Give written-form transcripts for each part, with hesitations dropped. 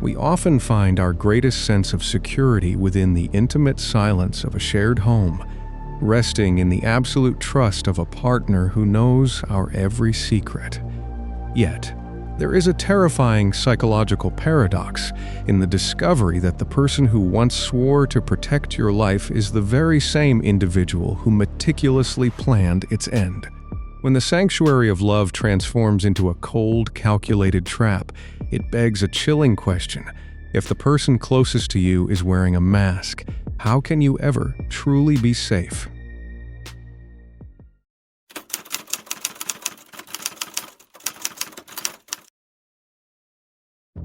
We often find our greatest sense of security within the intimate silence of a shared home, resting in the absolute trust of a partner who knows our every secret. Yet, there is a terrifying psychological paradox in the discovery that the person who once swore to protect your life is the very same individual who meticulously planned its end. When the sanctuary of love transforms into a cold, calculated trap, it begs a chilling question. If the person closest to you is wearing a mask, how can you ever truly be safe?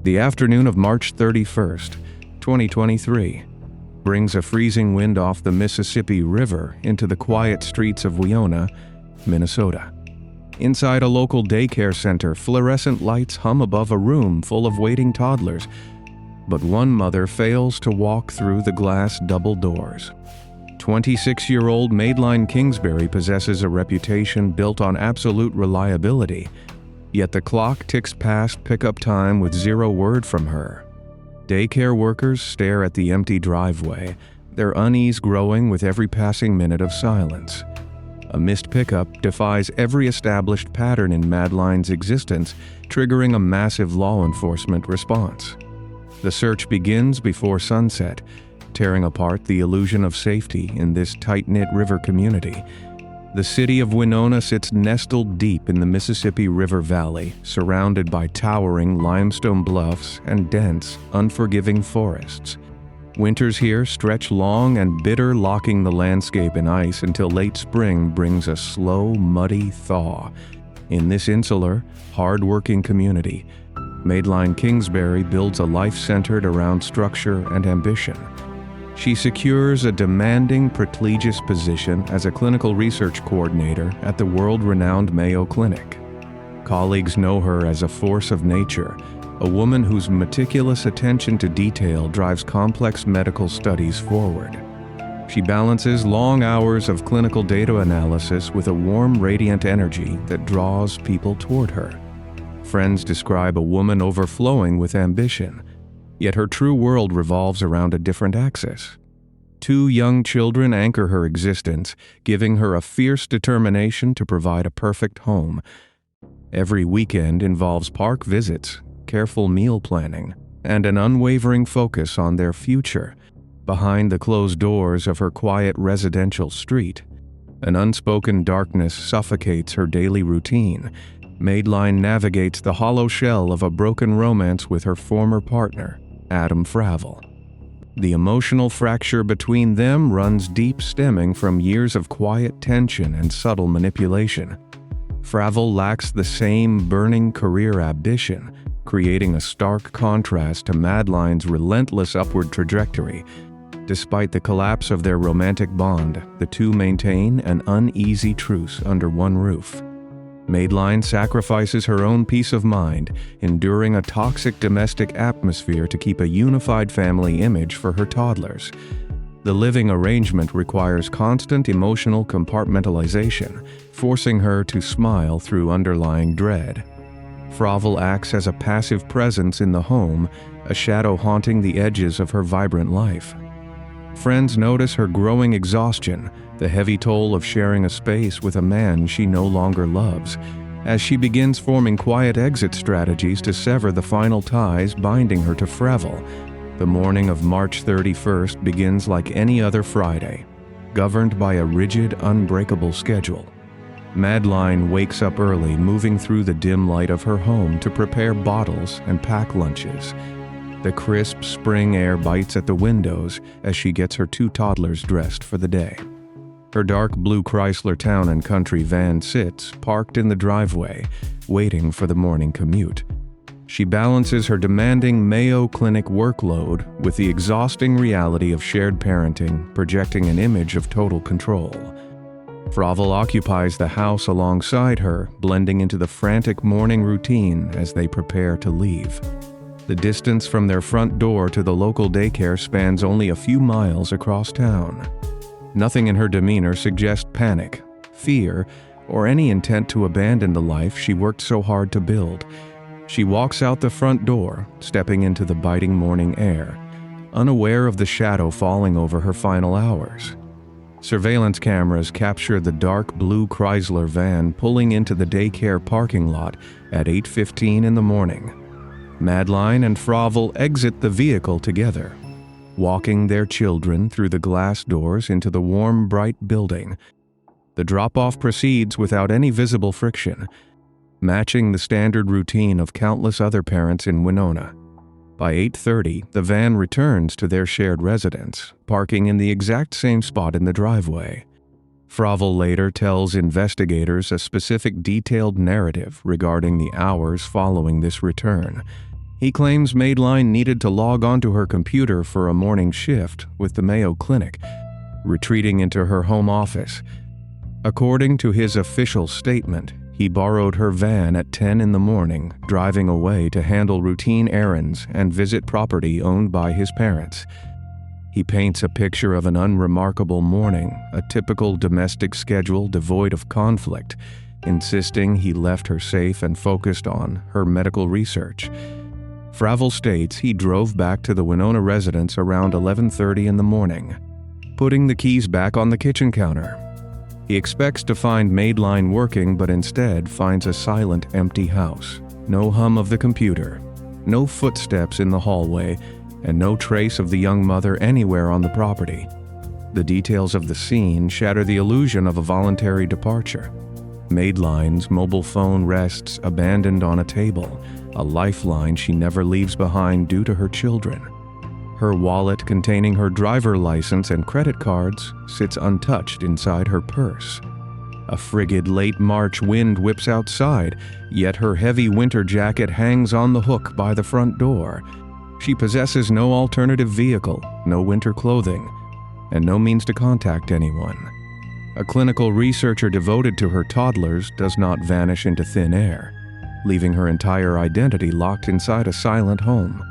The afternoon of March 31st, 2023, brings a freezing wind off the Mississippi River into the quiet streets of Winona, Minnesota. Inside a local daycare center, fluorescent lights hum above a room full of waiting toddlers, but one mother fails to walk through the glass double doors. 26-year-old Madeline Kingsbury possesses a reputation built on absolute reliability, yet the clock ticks past pickup time with zero word from her. Daycare workers stare at the empty driveway, their unease growing with every passing minute of silence. A missed pickup defies every established pattern in Madeline's existence, triggering a massive law enforcement response. The search begins before sunset, tearing apart the illusion of safety in this tight-knit river community. The city of Winona sits nestled deep in the Mississippi River Valley, surrounded by towering limestone bluffs and dense, unforgiving forests. Winters here stretch long and bitter, locking the landscape in ice until late spring brings a slow, muddy thaw. In this insular, hard-working community, Madeline Kingsbury builds a life centered around structure and ambition. She secures a demanding, prestigious position as a clinical research coordinator at the world-renowned Mayo Clinic. Colleagues know her as a force of nature, a woman whose meticulous attention to detail drives complex medical studies forward. She balances long hours of clinical data analysis with a warm, radiant energy that draws people toward her. Friends describe a woman overflowing with ambition, yet her true world revolves around a different axis. 2 young children anchor her existence, giving her a fierce determination to provide a perfect home. Every weekend involves park visits, careful meal planning, and an unwavering focus on their future. Behind the closed doors of her quiet residential street, an unspoken darkness suffocates her daily routine. Madeline navigates the hollow shell of a broken romance with her former partner, Adam Fravel. The emotional fracture between them runs deep, stemming from years of quiet tension and subtle manipulation. Fravel lacks the same burning career ambition, creating a stark contrast to Madeline's relentless upward trajectory. Despite the collapse of their romantic bond, the two maintain an uneasy truce under one roof. Madeline sacrifices her own peace of mind, enduring a toxic domestic atmosphere to keep a unified family image for her toddlers. The living arrangement requires constant emotional compartmentalization, forcing her to smile through underlying dread. Fravel acts as a passive presence in the home, a shadow haunting the edges of her vibrant life. Friends notice her growing exhaustion, the heavy toll of sharing a space with a man she no longer loves, as she begins forming quiet exit strategies to sever the final ties binding her to Fravel. The morning of March 31st begins like any other Friday, governed by a rigid, unbreakable schedule. Madeline wakes up early, moving through the dim light of her home to prepare bottles and pack lunches. The crisp spring air bites at the windows as she gets her 2 toddlers dressed for the day. Her dark blue Chrysler Town & Country van sits, parked in the driveway, waiting for the morning commute. She balances her demanding Mayo Clinic workload with the exhausting reality of shared parenting, projecting an image of total control. Fravel occupies the house alongside her, blending into the frantic morning routine as they prepare to leave. The distance from their front door to the local daycare spans only a few miles across town. Nothing in her demeanor suggests panic, fear, or any intent to abandon the life she worked so hard to build. She walks out the front door, stepping into the biting morning air, unaware of the shadow falling over her final hours. Surveillance cameras capture the dark blue Chrysler van pulling into the daycare parking lot at 8:15 in the morning. Madeline and Frovel exit the vehicle together, walking their children through the glass doors into the warm, bright building. The drop-off proceeds without any visible friction, matching the standard routine of countless other parents in Winona. By 8:30, the van returns to their shared residence, parking in the exact same spot in the driveway. Frovel later tells investigators a specific detailed narrative regarding the hours following this return. He claims Madeline needed to log onto her computer for a morning shift with the Mayo Clinic, retreating into her home office. According to his official statement, he borrowed her van at 10 in the morning, driving away to handle routine errands and visit property owned by his parents. He paints a picture of an unremarkable morning, a typical domestic schedule devoid of conflict, insisting he left her safe and focused on her medical research. Frovel states he drove back to the Winona residence around 11:30 in the morning, putting the keys back on the kitchen counter. He expects to find Madeline working, but instead finds a silent, empty house. No hum of the computer, no footsteps in the hallway, and no trace of the young mother anywhere on the property. The details of the scene shatter the illusion of a voluntary departure. Madeline's mobile phone rests abandoned on a table, a lifeline she never leaves behind due to her children. Her wallet containing her driver license and credit cards sits untouched inside her purse. A frigid late March wind whips outside, yet her heavy winter jacket hangs on the hook by the front door. She possesses no alternative vehicle, no winter clothing, and no means to contact anyone. A clinical researcher devoted to her toddlers does not vanish into thin air, leaving her entire identity locked inside a silent home.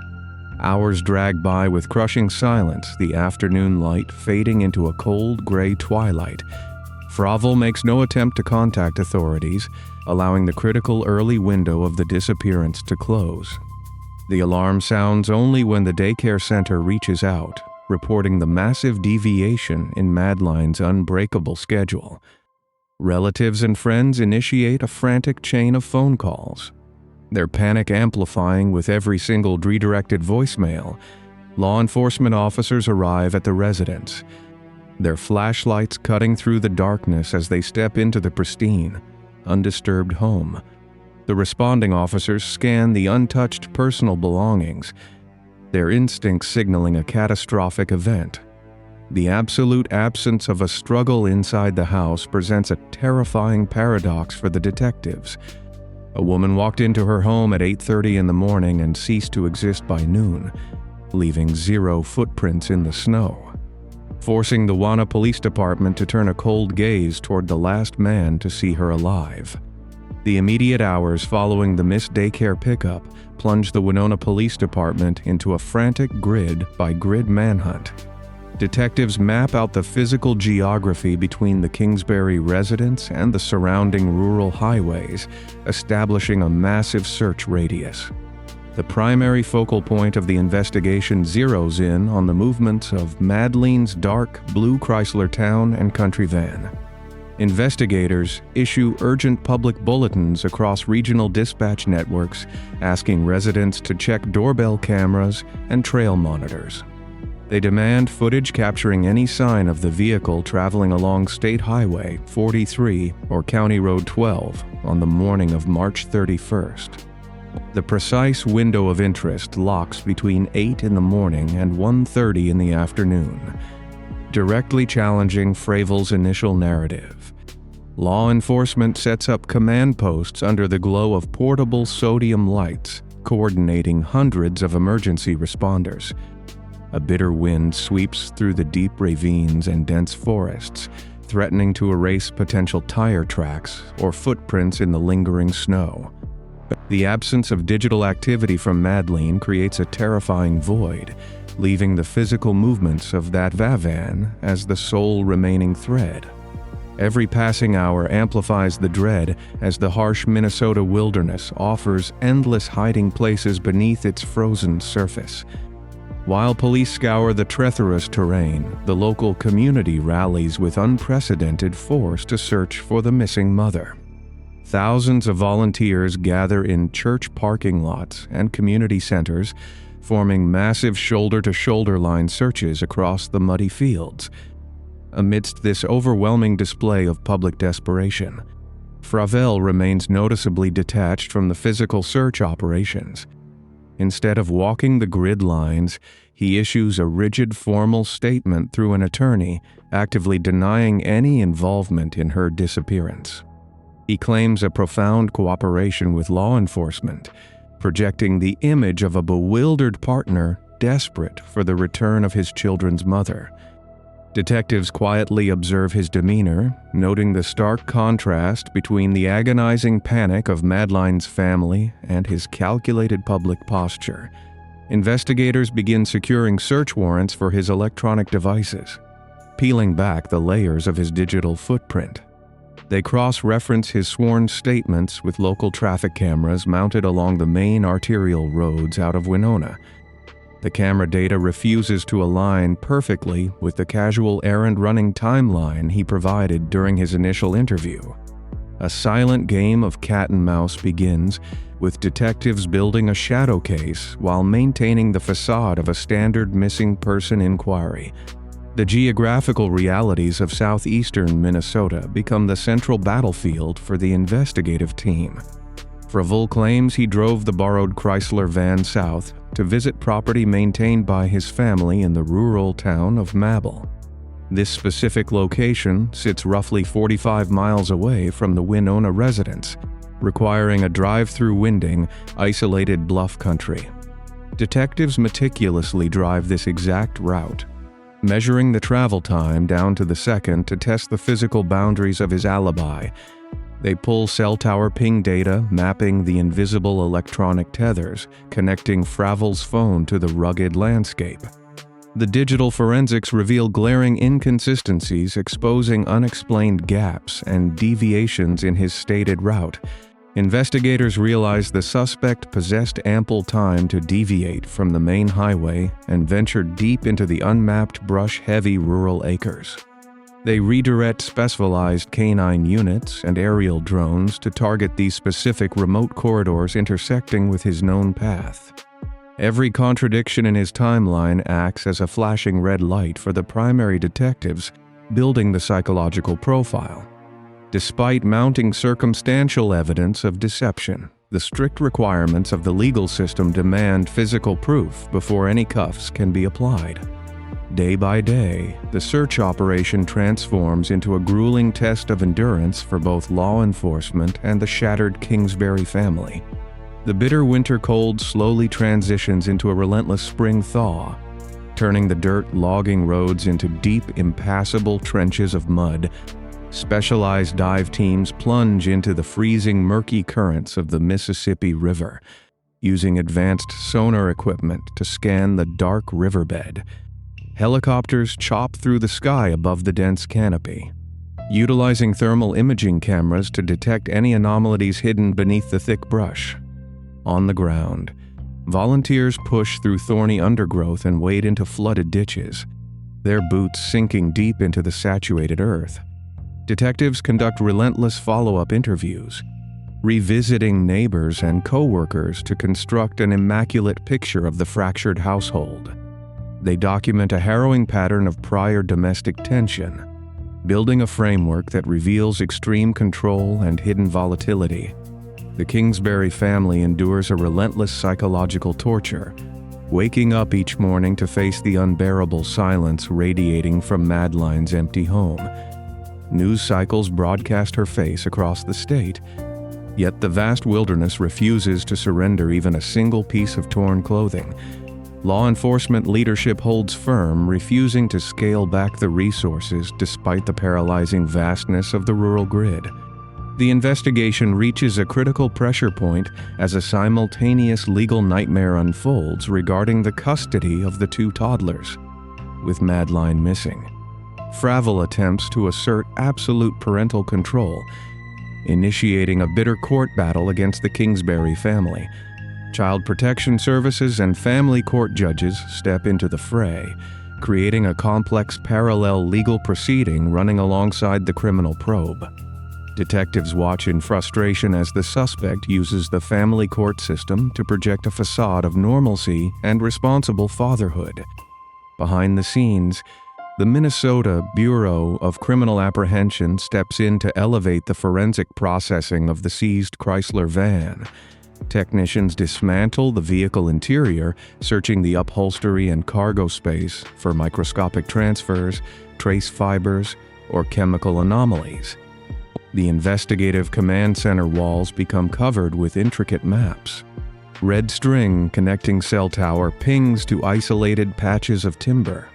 Hours drag by with crushing silence, the afternoon light fading into a cold gray twilight. Frovel makes no attempt to contact authorities, allowing the critical early window of the disappearance to close. The alarm sounds only when the daycare center reaches out, reporting the massive deviation in Madeline's unbreakable schedule. Relatives and friends initiate a frantic chain of phone calls, their panic amplifying with every single redirected voicemail. Law enforcement officers arrive at the residence, their flashlights cutting through the darkness as they step into the pristine, undisturbed home. The responding officers scan the untouched personal belongings, their instincts signaling a catastrophic event. The absolute absence of a struggle inside the house presents a terrifying paradox for the detectives. A woman walked into her home at 8:30 in the morning and ceased to exist by noon, leaving 0 footprints in the snow, forcing the Winona Police Department to turn a cold gaze toward the last man to see her alive. The immediate hours following the missed daycare pickup plunged the Winona Police Department into a frantic grid-by-grid manhunt. Detectives map out the physical geography between the Kingsbury residence and the surrounding rural highways, establishing a massive search radius. The primary focal point of the investigation zeroes in on the movements of Madeline's dark blue Chrysler town and country van. Investigators issue urgent public bulletins across regional dispatch networks, asking residents to check doorbell cameras and trail monitors. They demand footage capturing any sign of the vehicle traveling along State Highway 43 or County Road 12 on the morning of March 31st. The precise window of interest locks between 8 in the morning and 1:30 in the afternoon, directly challenging Frovel's initial narrative. Law enforcement sets up command posts under the glow of portable sodium lights, coordinating hundreds of emergency responders. A bitter wind sweeps through the deep ravines and dense forests, threatening to erase potential tire tracks or footprints in the lingering snow. The absence of digital activity from Madeline creates a terrifying void, leaving the physical movements of that van as the sole remaining thread. Every passing hour amplifies the dread as the harsh Minnesota wilderness offers endless hiding places beneath its frozen surface. While police scour the treacherous terrain, the local community rallies with unprecedented force to search for the missing mother. Thousands of volunteers gather in church parking lots and community centers, forming massive shoulder-to-shoulder line searches across the muddy fields. Amidst this overwhelming display of public desperation, Fravel remains noticeably detached from the physical search operations. Instead of walking the grid lines, he issues a rigid formal statement through an attorney, actively denying any involvement in her disappearance. He claims a profound cooperation with law enforcement, projecting the image of a bewildered partner desperate for the return of his children's mother. Detectives quietly observe his demeanor, noting the stark contrast between the agonizing panic of Madeline's family and his calculated public posture. Investigators begin securing search warrants for his electronic devices, peeling back the layers of his digital footprint. They cross-reference his sworn statements with local traffic cameras mounted along the main arterial roads out of Winona. The camera data refuses to align perfectly with the casual errand-running timeline he provided during his initial interview. A silent game of cat and mouse begins, with detectives building a shadow case while maintaining the facade of a standard missing person inquiry. The geographical realities of southeastern Minnesota become the central battlefield for the investigative team. Fravel claims he drove the borrowed Chrysler van south to visit property maintained by his family in the rural town of Mabel. This specific location sits roughly 45 miles away from the Winona residence, requiring a drive-through winding, isolated bluff country. Detectives meticulously drive this exact route, measuring the travel time down to the second to test the physical boundaries of his alibi. They pull cell tower ping data, mapping the invisible electronic tethers, connecting Fravel's phone to the rugged landscape. The digital forensics reveal glaring inconsistencies, exposing unexplained gaps and deviations in his stated route. Investigators realize the suspect possessed ample time to deviate from the main highway and venture deep into the unmapped brush-heavy rural acres. They redirect specialized canine units and aerial drones to target these specific remote corridors intersecting with his known path. Every contradiction in his timeline acts as a flashing red light for the primary detectives, building the psychological profile. Despite mounting circumstantial evidence of deception, the strict requirements of the legal system demand physical proof before any cuffs can be applied. Day by day, the search operation transforms into a grueling test of endurance for both law enforcement and the shattered Kingsbury family. The bitter winter cold slowly transitions into a relentless spring thaw, turning the dirt logging roads into deep, impassable trenches of mud. Specialized dive teams plunge into the freezing, murky currents of the Mississippi River, using advanced sonar equipment to scan the dark riverbed. Helicopters chop through the sky above the dense canopy, utilizing thermal imaging cameras to detect any anomalies hidden beneath the thick brush. On the ground, volunteers push through thorny undergrowth and wade into flooded ditches, their boots sinking deep into the saturated earth. Detectives conduct relentless follow-up interviews, revisiting neighbors and co-workers to construct an immaculate picture of the fractured household. They document a harrowing pattern of prior domestic tension, building a framework that reveals extreme control and hidden volatility. The Kingsbury family endures a relentless psychological torture, waking up each morning to face the unbearable silence radiating from Madeline's empty home. News cycles broadcast her face across the state, yet the vast wilderness refuses to surrender even a single piece of torn clothing. Law enforcement leadership holds firm, refusing to scale back the resources despite the paralyzing vastness of the rural grid. The investigation reaches a critical pressure point as a simultaneous legal nightmare unfolds regarding the custody of the two toddlers, with Madeline missing. Fravel attempts to assert absolute parental control, initiating a bitter court battle against the Kingsbury family. Child Protection Services and family court judges step into the fray, creating a complex parallel legal proceeding running alongside the criminal probe. Detectives watch in frustration as the suspect uses the family court system to project a facade of normalcy and responsible fatherhood. Behind the scenes, the Minnesota Bureau of Criminal Apprehension steps in to elevate the forensic processing of the seized Chrysler van. Technicians dismantle the vehicle interior, searching the upholstery and cargo space for microscopic transfers, trace fibers, or chemical anomalies. The investigative command center walls become covered with intricate maps. Red string connecting cell tower pings to isolated patches of timber.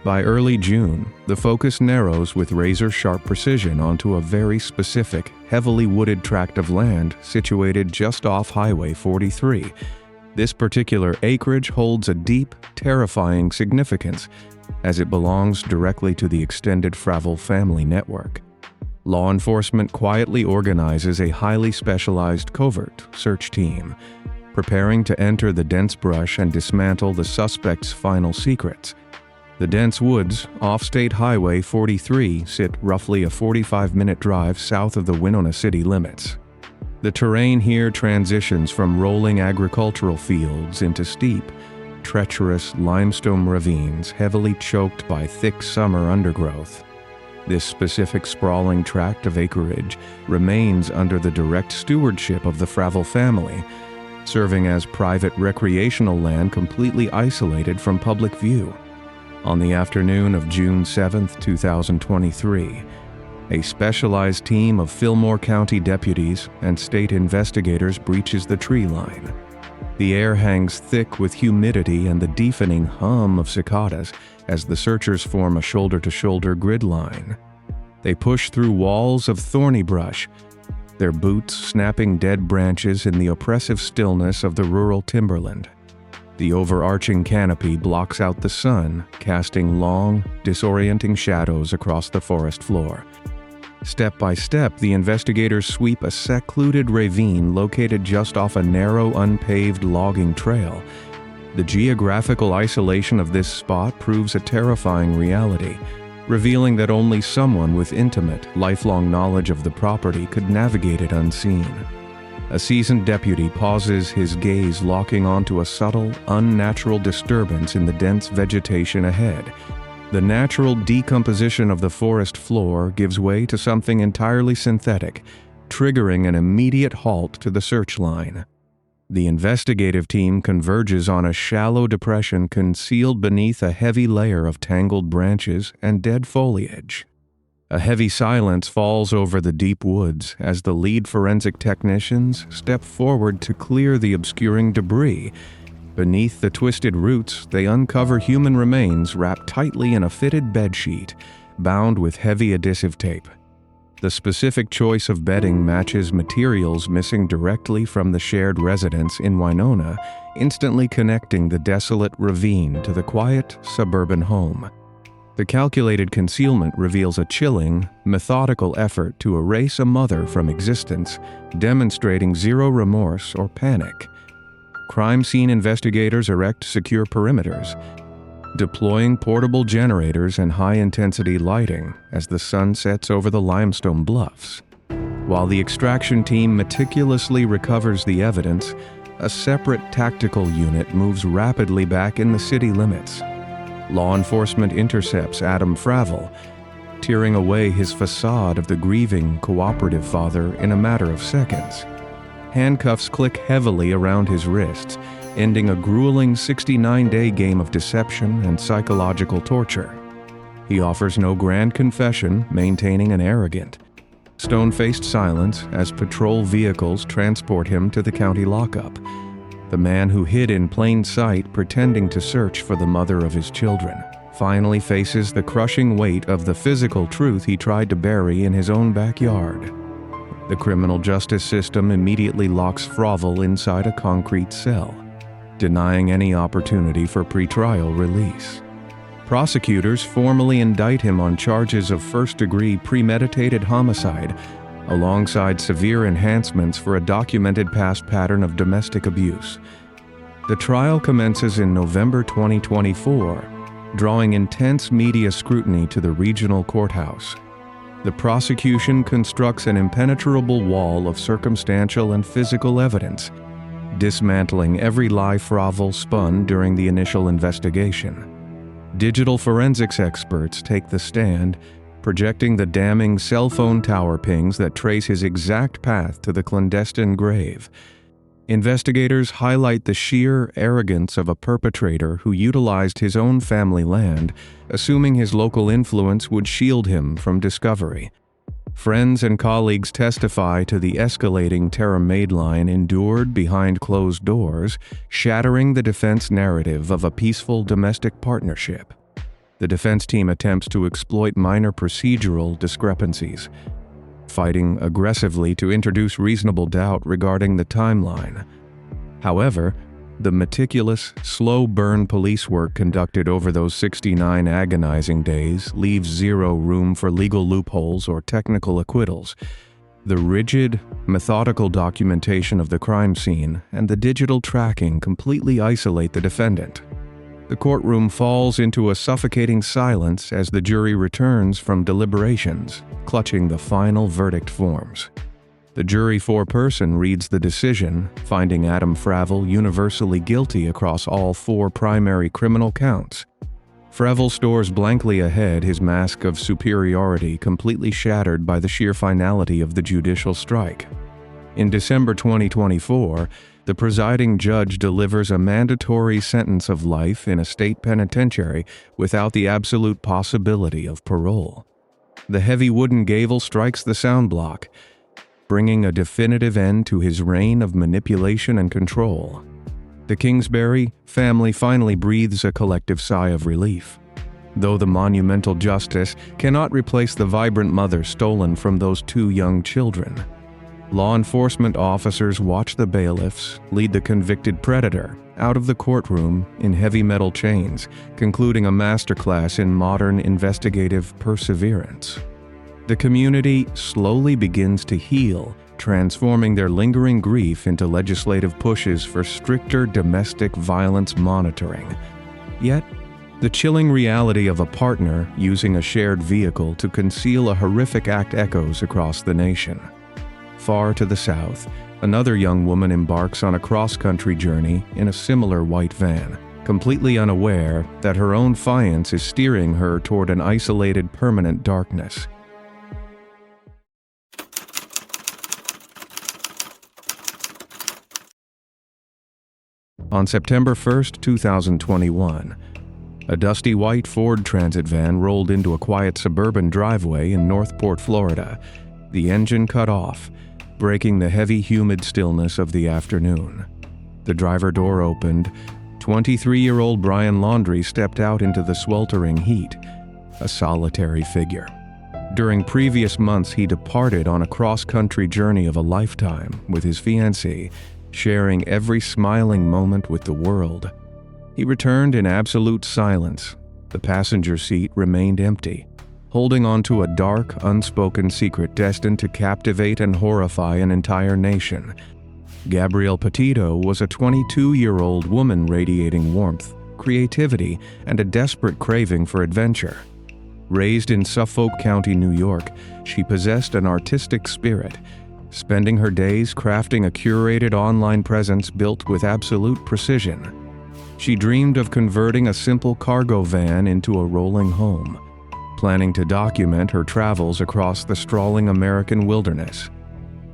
By early June, the focus narrows with razor-sharp precision onto a very specific, heavily wooded tract of land situated just off Highway 43. This particular acreage holds a deep, terrifying significance, as it belongs directly to the extended Fravel family network. Law enforcement quietly organizes a highly specialized covert search team, preparing to enter the dense brush and dismantle the suspect's final secrets. The dense woods off State Highway 43 sit roughly a 45-minute drive south of the Winona city limits. The terrain here transitions from rolling agricultural fields into steep, treacherous limestone ravines heavily choked by thick summer undergrowth. This specific sprawling tract of acreage remains under the direct stewardship of the Fravel family, serving as private recreational land completely isolated from public view. On the afternoon of June 7, 2023, a specialized team of Fillmore County deputies and state investigators breaches the tree line. The air hangs thick with humidity and the deafening hum of cicadas as the searchers form a shoulder-to-shoulder grid line. They push through walls of thorny brush, their boots snapping dead branches in the oppressive stillness of the rural timberland. The overarching canopy blocks out the sun, casting long, disorienting shadows across the forest floor. Step by step, the investigators sweep a secluded ravine located just off a narrow, unpaved logging trail. The geographical isolation of this spot proves a terrifying reality, revealing that only someone with intimate, lifelong knowledge of the property could navigate it unseen. A seasoned deputy pauses, his gaze locking onto a subtle, unnatural disturbance in the dense vegetation ahead. The natural decomposition of the forest floor gives way to something entirely synthetic, triggering an immediate halt to the search line. The investigative team converges on a shallow depression concealed beneath a heavy layer of tangled branches and dead foliage. A heavy silence falls over the deep woods as the lead forensic technicians step forward to clear the obscuring debris. Beneath the twisted roots, they uncover human remains wrapped tightly in a fitted bedsheet, bound with heavy adhesive tape. The specific choice of bedding matches materials missing directly from the shared residence in Winona, instantly connecting the desolate ravine to the quiet, suburban home. The calculated concealment reveals a chilling, methodical effort to erase a mother from existence, demonstrating zero remorse or panic. Crime scene investigators erect secure perimeters, deploying portable generators and high-intensity lighting as the sun sets over the limestone bluffs. While the extraction team meticulously recovers the evidence, a separate tactical unit moves rapidly back in the city limits. Law enforcement intercepts Adam Fravel, tearing away his facade of the grieving, cooperative father in a matter of seconds. Handcuffs click heavily around his wrists, ending a grueling 69-day game of deception and psychological torture. He offers no grand confession, maintaining an arrogant, stone-faced silence as patrol vehicles transport him to the county lockup. The man who hid in plain sight pretending to search for the mother of his children finally faces the crushing weight of the physical truth he tried to bury in his own backyard. The criminal justice system immediately locks Fravel inside a concrete cell, denying any opportunity for pretrial release. Prosecutors formally indict him on charges of first-degree premeditated homicide, alongside severe enhancements for a documented past pattern of domestic abuse. The trial commences in November 2024, drawing intense media scrutiny to the regional courthouse. The prosecution constructs an impenetrable wall of circumstantial and physical evidence, dismantling every lie frovel spun during the initial investigation. Digital forensics experts take the stand, projecting the damning cell phone tower pings that trace his exact path to the clandestine grave. Investigators highlight the sheer arrogance of a perpetrator who utilized his own family land, assuming his local influence would shield him from discovery. Friends and colleagues testify to the escalating terror line endured behind closed doors, shattering the defense narrative of a peaceful domestic partnership. The defense team attempts to exploit minor procedural discrepancies, fighting aggressively to introduce reasonable doubt regarding the timeline. However, the meticulous, slow-burn police work conducted over those 69 agonizing days leaves zero room for legal loopholes or technical acquittals. The rigid, methodical documentation of the crime scene and the digital tracking completely isolate the defendant. The courtroom falls into a suffocating silence as the jury returns from deliberations, clutching the final verdict forms. The jury foreperson reads the decision, finding Adam Fravel universally guilty across all 4 primary criminal counts. Fravel stores blankly ahead, his mask of superiority completely shattered by the sheer finality of the judicial strike. In December 2024, the presiding judge delivers a mandatory sentence of life in a state penitentiary without the absolute possibility of parole. The heavy wooden gavel strikes the sound block, bringing a definitive end to his reign of manipulation and control. The Kingsbury family finally breathes a collective sigh of relief. Though the monumental justice cannot replace the vibrant mother stolen from those 2 young children. Law enforcement officers watch the bailiffs lead the convicted predator out of the courtroom in heavy metal chains, concluding a masterclass in modern investigative perseverance. The community slowly begins to heal, transforming their lingering grief into legislative pushes for stricter domestic violence monitoring. Yet, the chilling reality of a partner using a shared vehicle to conceal a horrific act echoes across the nation. Far to the south, another young woman embarks on a cross-country journey in a similar white van, completely unaware that her own fiance is steering her toward an isolated permanent darkness. On September 1, 2021, a dusty white Ford Transit van rolled into a quiet suburban driveway in Northport, Florida, the engine cut off, breaking the heavy, humid stillness of the afternoon. The driver door opened. 23-year-old Brian Laundrie stepped out into the sweltering heat, a solitary figure. During previous months, he departed on a cross-country journey of a lifetime with his fiancée, sharing every smiling moment with the world. He returned in absolute silence. The passenger seat remained empty, holding on to a dark, unspoken secret destined to captivate and horrify an entire nation. Gabrielle Petito was a 22-year-old woman radiating warmth, creativity, and a desperate craving for adventure. Raised in Suffolk County, New York, she possessed an artistic spirit, spending her days crafting a curated online presence built with absolute precision. She dreamed of converting a simple cargo van into a rolling home, planning to document her travels across the sprawling American wilderness.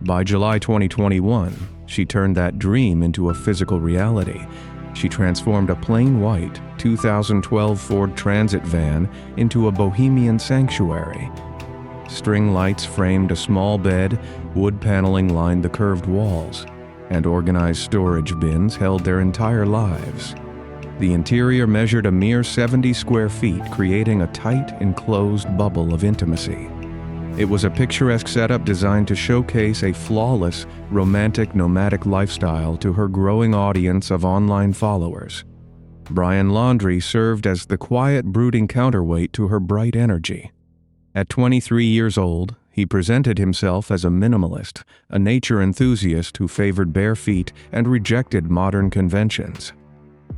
By July 2021, she turned that dream into a physical reality. She transformed a plain white 2012 Ford Transit van into a bohemian sanctuary. String lights framed a small bed, wood paneling lined the curved walls, and organized storage bins held their entire lives. The interior measured a mere 70 square feet, creating a tight, enclosed bubble of intimacy. It was a picturesque setup designed to showcase a flawless, romantic, nomadic lifestyle to her growing audience of online followers. Brian Laundrie served as the quiet, brooding counterweight to her bright energy. At 23 years old, he presented himself as a minimalist, a nature enthusiast who favored bare feet and rejected modern conventions.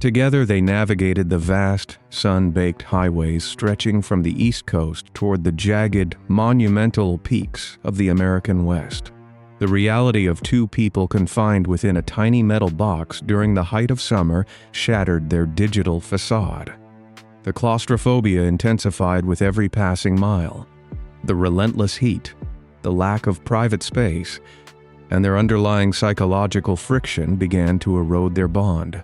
Together they navigated the vast, sun-baked highways stretching from the East Coast toward the jagged, monumental peaks of the American West. The reality of two people confined within a tiny metal box during the height of summer shattered their digital facade. The claustrophobia intensified with every passing mile. The relentless heat, the lack of private space, and their underlying psychological friction began to erode their bond.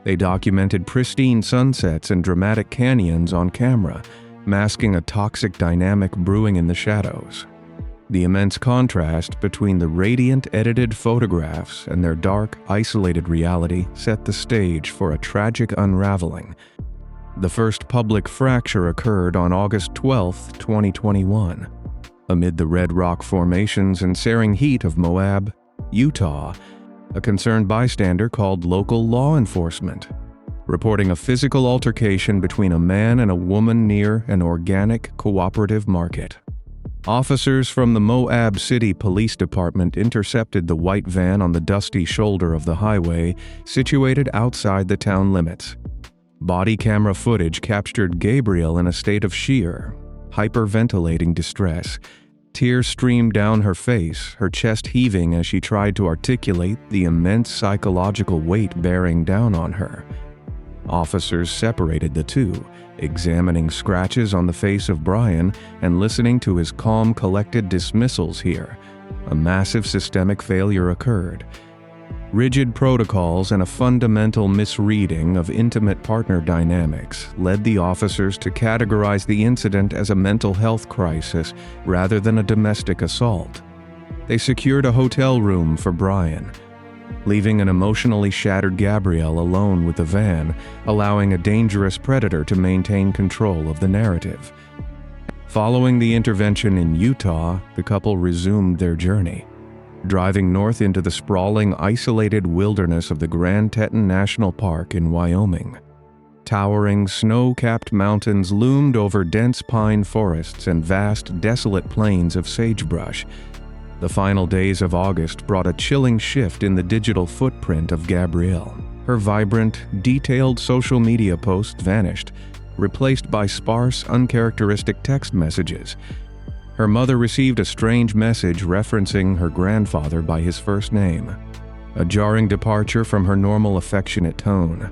They documented pristine sunsets and dramatic canyons on camera, masking a toxic dynamic brewing in the shadows. The immense contrast between the radiant edited photographs and their dark, isolated reality set the stage for a tragic unraveling. The first public fracture occurred on August 12, 2021. Amid the red rock formations and searing heat of Moab, Utah, a concerned bystander called local law enforcement, reporting a physical altercation between a man and a woman near an organic cooperative market. Officers from the Moab City Police Department intercepted the white van on the dusty shoulder of the highway situated outside the town limits. Body camera footage captured Gabrielle in a state of sheer, hyperventilating distress. Tears streamed down her face, her chest heaving as she tried to articulate the immense psychological weight bearing down on her. Officers separated the two, examining scratches on the face of Brian and listening to his calm, collected dismissals here. A massive systemic failure occurred. Rigid protocols and a fundamental misreading of intimate partner dynamics led the officers to categorize the incident as a mental health crisis rather than a domestic assault. They secured a hotel room for Brian, leaving an emotionally shattered Gabrielle alone with the van, allowing a dangerous predator to maintain control of the narrative. Following the intervention in Utah, the couple resumed their journey, driving north into the sprawling, isolated wilderness of the Grand Teton National Park in Wyoming. Towering, snow-capped mountains loomed over dense pine forests and vast, desolate plains of sagebrush. The final days of August brought a chilling shift in the digital footprint of Gabrielle. Her vibrant, detailed social media posts vanished, replaced by sparse, uncharacteristic text messages. Her mother received a strange message referencing her grandfather by his first name, a jarring departure from her normal affectionate tone.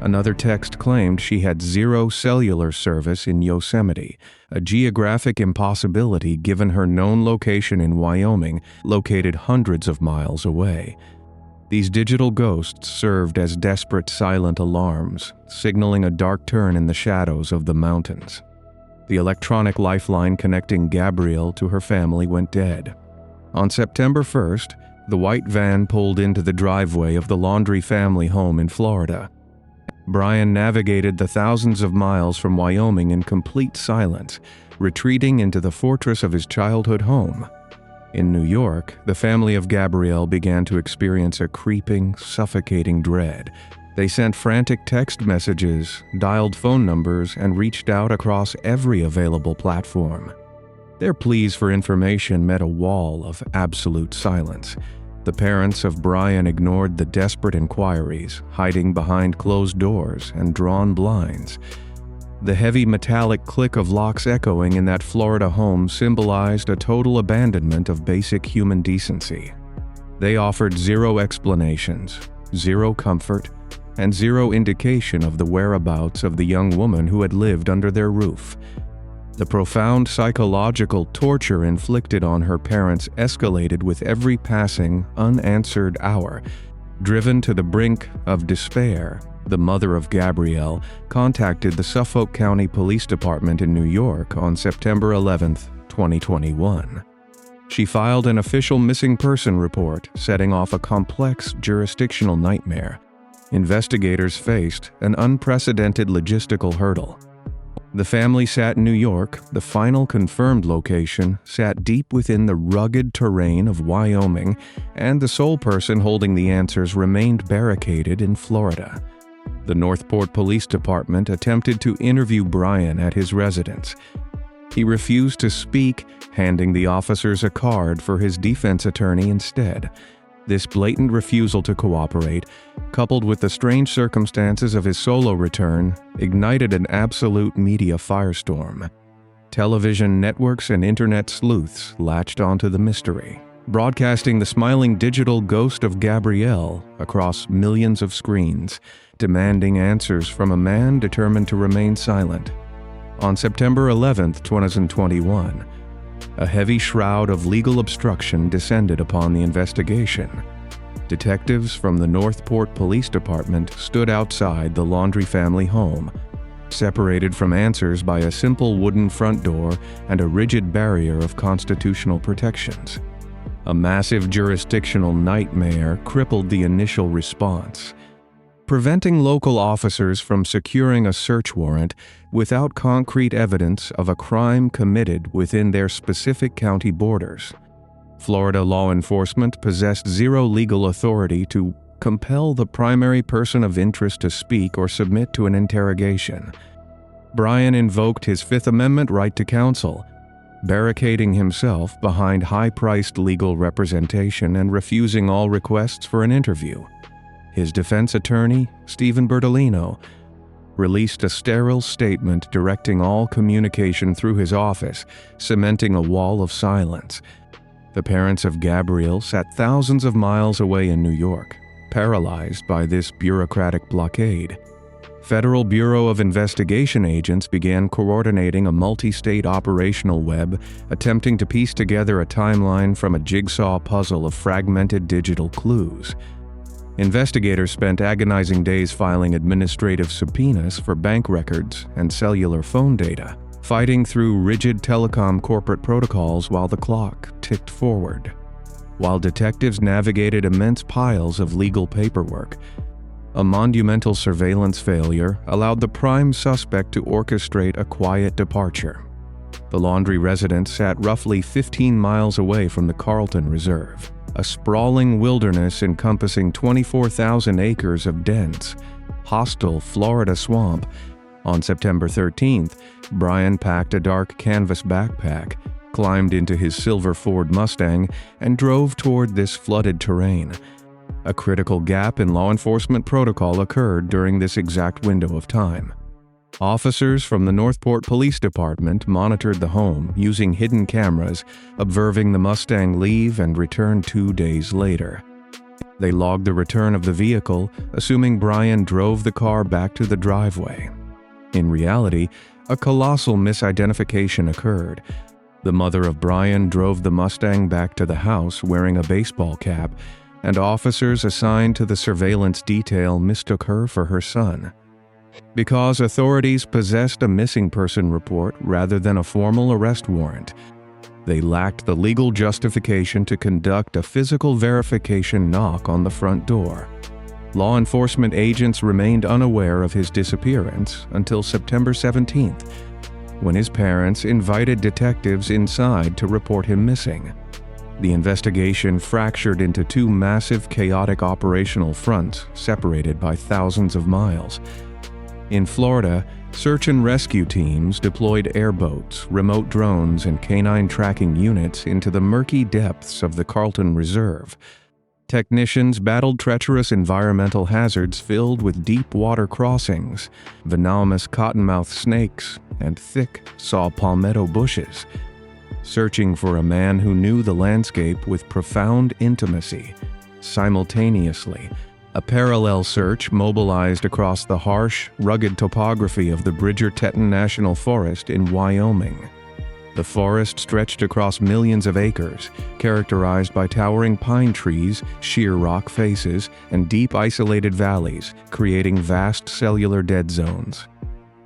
Another text claimed she had zero cellular service in Yosemite, a geographic impossibility given her known location in Wyoming, located hundreds of miles away. These digital ghosts served as desperate silent alarms, signaling a dark turn in the shadows of the mountains. The electronic lifeline connecting Gabrielle to her family went dead. On September 1st, the white van pulled into the driveway of the Laundrie family home in Florida. Brian navigated the thousands of miles from Wyoming in complete silence, retreating into the fortress of his childhood home. In New York, the family of Gabrielle began to experience a creeping, suffocating dread. They sent frantic text messages, dialed phone numbers, and reached out across every available platform. Their pleas for information met a wall of absolute silence. The parents of Brian ignored the desperate inquiries, hiding behind closed doors and drawn blinds. The heavy metallic click of locks echoing in that Florida home symbolized a total abandonment of basic human decency. They offered zero explanations, zero comfort, and zero indication of the whereabouts of the young woman who had lived under their roof. The profound psychological torture inflicted on her parents escalated with every passing, unanswered hour. Driven to the brink of despair, the mother of Gabrielle contacted the Suffolk County Police Department in New York on September 11, 2021. She filed an official missing person report, setting off a complex jurisdictional nightmare. Investigators faced an unprecedented logistical hurdle. The family sat in New York. The final confirmed location sat deep within the rugged terrain of Wyoming, and the sole person holding the answers remained barricaded in Florida. The Northport Police Department attempted to interview Brian at his residence. He refused to speak, handing the officers a card for his defense attorney instead. This blatant refusal to cooperate, coupled with the strange circumstances of his solo return, ignited an absolute media firestorm. Television networks and internet sleuths latched onto the mystery, broadcasting the smiling digital ghost of Gabrielle across millions of screens, demanding answers from a man determined to remain silent. On September 11, 2021, a heavy shroud of legal obstruction descended upon the investigation. Detectives from the Northport Police Department stood outside the Laundrie family home, separated from answers by a simple wooden front door and a rigid barrier of constitutional protections. A massive jurisdictional nightmare crippled the initial response, preventing local officers from securing a search warrant without concrete evidence of a crime committed within their specific county borders. Florida law enforcement possessed zero legal authority to compel the primary person of interest to speak or submit to an interrogation. Brian invoked his Fifth Amendment right to counsel, barricading himself behind high-priced legal representation and refusing all requests for an interview. His defense attorney, Stephen Bertolino, released a sterile statement directing all communication through his office, cementing a wall of silence. The parents of Gabrielle sat thousands of miles away in New York, paralyzed by this bureaucratic blockade. Federal Bureau of Investigation agents began coordinating a multi-state operational web, attempting to piece together a timeline from a jigsaw puzzle of fragmented digital clues. Investigators spent agonizing days filing administrative subpoenas for bank records and cellular phone data, fighting through rigid telecom corporate protocols while the clock ticked forward. While detectives navigated immense piles of legal paperwork, a monumental surveillance failure allowed the prime suspect to orchestrate a quiet departure. The Laundrie residence sat roughly 15 miles away from the Carlton Reserve, a sprawling wilderness encompassing 24,000 acres of dense, hostile Florida swamp. On September 13th, Brian packed a dark canvas backpack, climbed into his silver Ford Mustang, and drove toward this flooded terrain. A critical gap in law enforcement protocol occurred during this exact window of time. Officers from the Northport Police Department monitored the home using hidden cameras, observing the Mustang leave and return 2 days later. They logged the return of the vehicle, assuming Brian drove the car back to the driveway. In reality, a colossal misidentification occurred. The mother of Brian drove the Mustang back to the house wearing a baseball cap, and officers assigned to the surveillance detail mistook her for her son. Because authorities possessed a missing person report rather than a formal arrest warrant, they lacked the legal justification to conduct a physical verification knock on the front door. Law enforcement agents remained unaware of his disappearance until September 17th, when his parents invited detectives inside to report him missing. The investigation fractured into two massive, chaotic operational fronts separated by thousands of miles. In Florida, search and rescue teams deployed airboats, remote drones, and canine tracking units into the murky depths of the Carlton Reserve. Technicians battled treacherous environmental hazards filled with deep water crossings, venomous cottonmouth snakes, and thick saw palmetto bushes, searching for a man who knew the landscape with profound intimacy. Simultaneously, a parallel search mobilized across the harsh, rugged topography of the Bridger-Teton National Forest in Wyoming. The forest stretched across millions of acres, characterized by towering pine trees, sheer rock faces, and deep isolated valleys, creating vast cellular dead zones.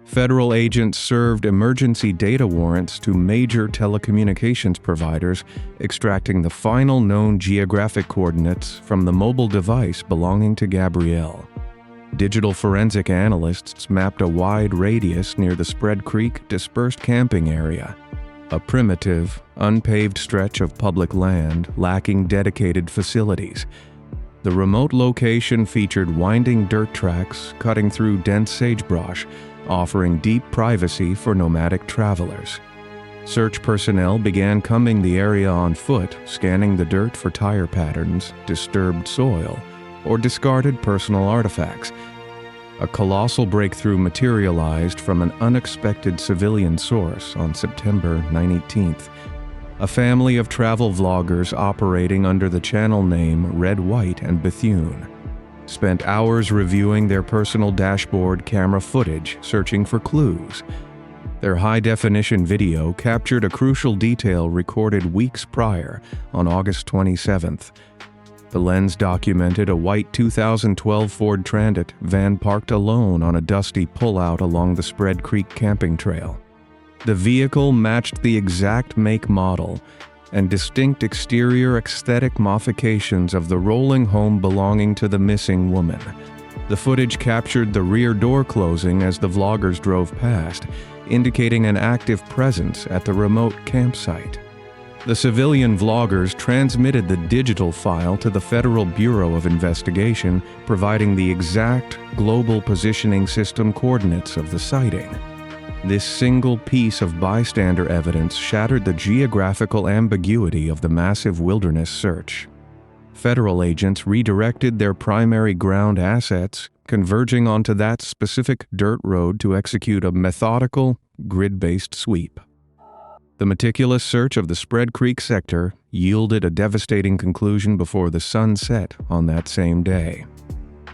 Federal agents served emergency data warrants to major telecommunications providers, extracting the final known geographic coordinates from the mobile device belonging to Gabrielle. Digital forensic analysts mapped a wide radius near the Spread Creek dispersed camping area, a primitive, unpaved stretch of public land lacking dedicated facilities. The remote location featured winding dirt tracks cutting through dense sagebrush, offering deep privacy for nomadic travelers. Search personnel began combing the area on foot, scanning the dirt for tire patterns, disturbed soil, or discarded personal artifacts. A colossal breakthrough materialized from an unexpected civilian source on September 19th. A family of travel vloggers operating under the channel name Red, White, and Bethune spent hours reviewing their personal dashboard camera footage, searching for clues. Their high-definition video captured a crucial detail recorded weeks prior, on August 27th. The lens documented a white 2012 Ford Transit van parked alone on a dusty pullout along the Spread Creek camping trail. The vehicle matched the exact make model and distinct exterior aesthetic modifications of the rolling home belonging to the missing woman. The footage captured the rear door closing as the vloggers drove past, indicating an active presence at the remote campsite. The civilian vloggers transmitted the digital file to the Federal Bureau of Investigation, providing the exact global positioning system coordinates of the sighting. This single piece of bystander evidence shattered the geographical ambiguity of the massive wilderness search. Federal agents redirected their primary ground assets, converging onto that specific dirt road to execute a methodical, grid-based sweep. The meticulous search of the Spread Creek sector yielded a devastating conclusion before the sun set on that same day.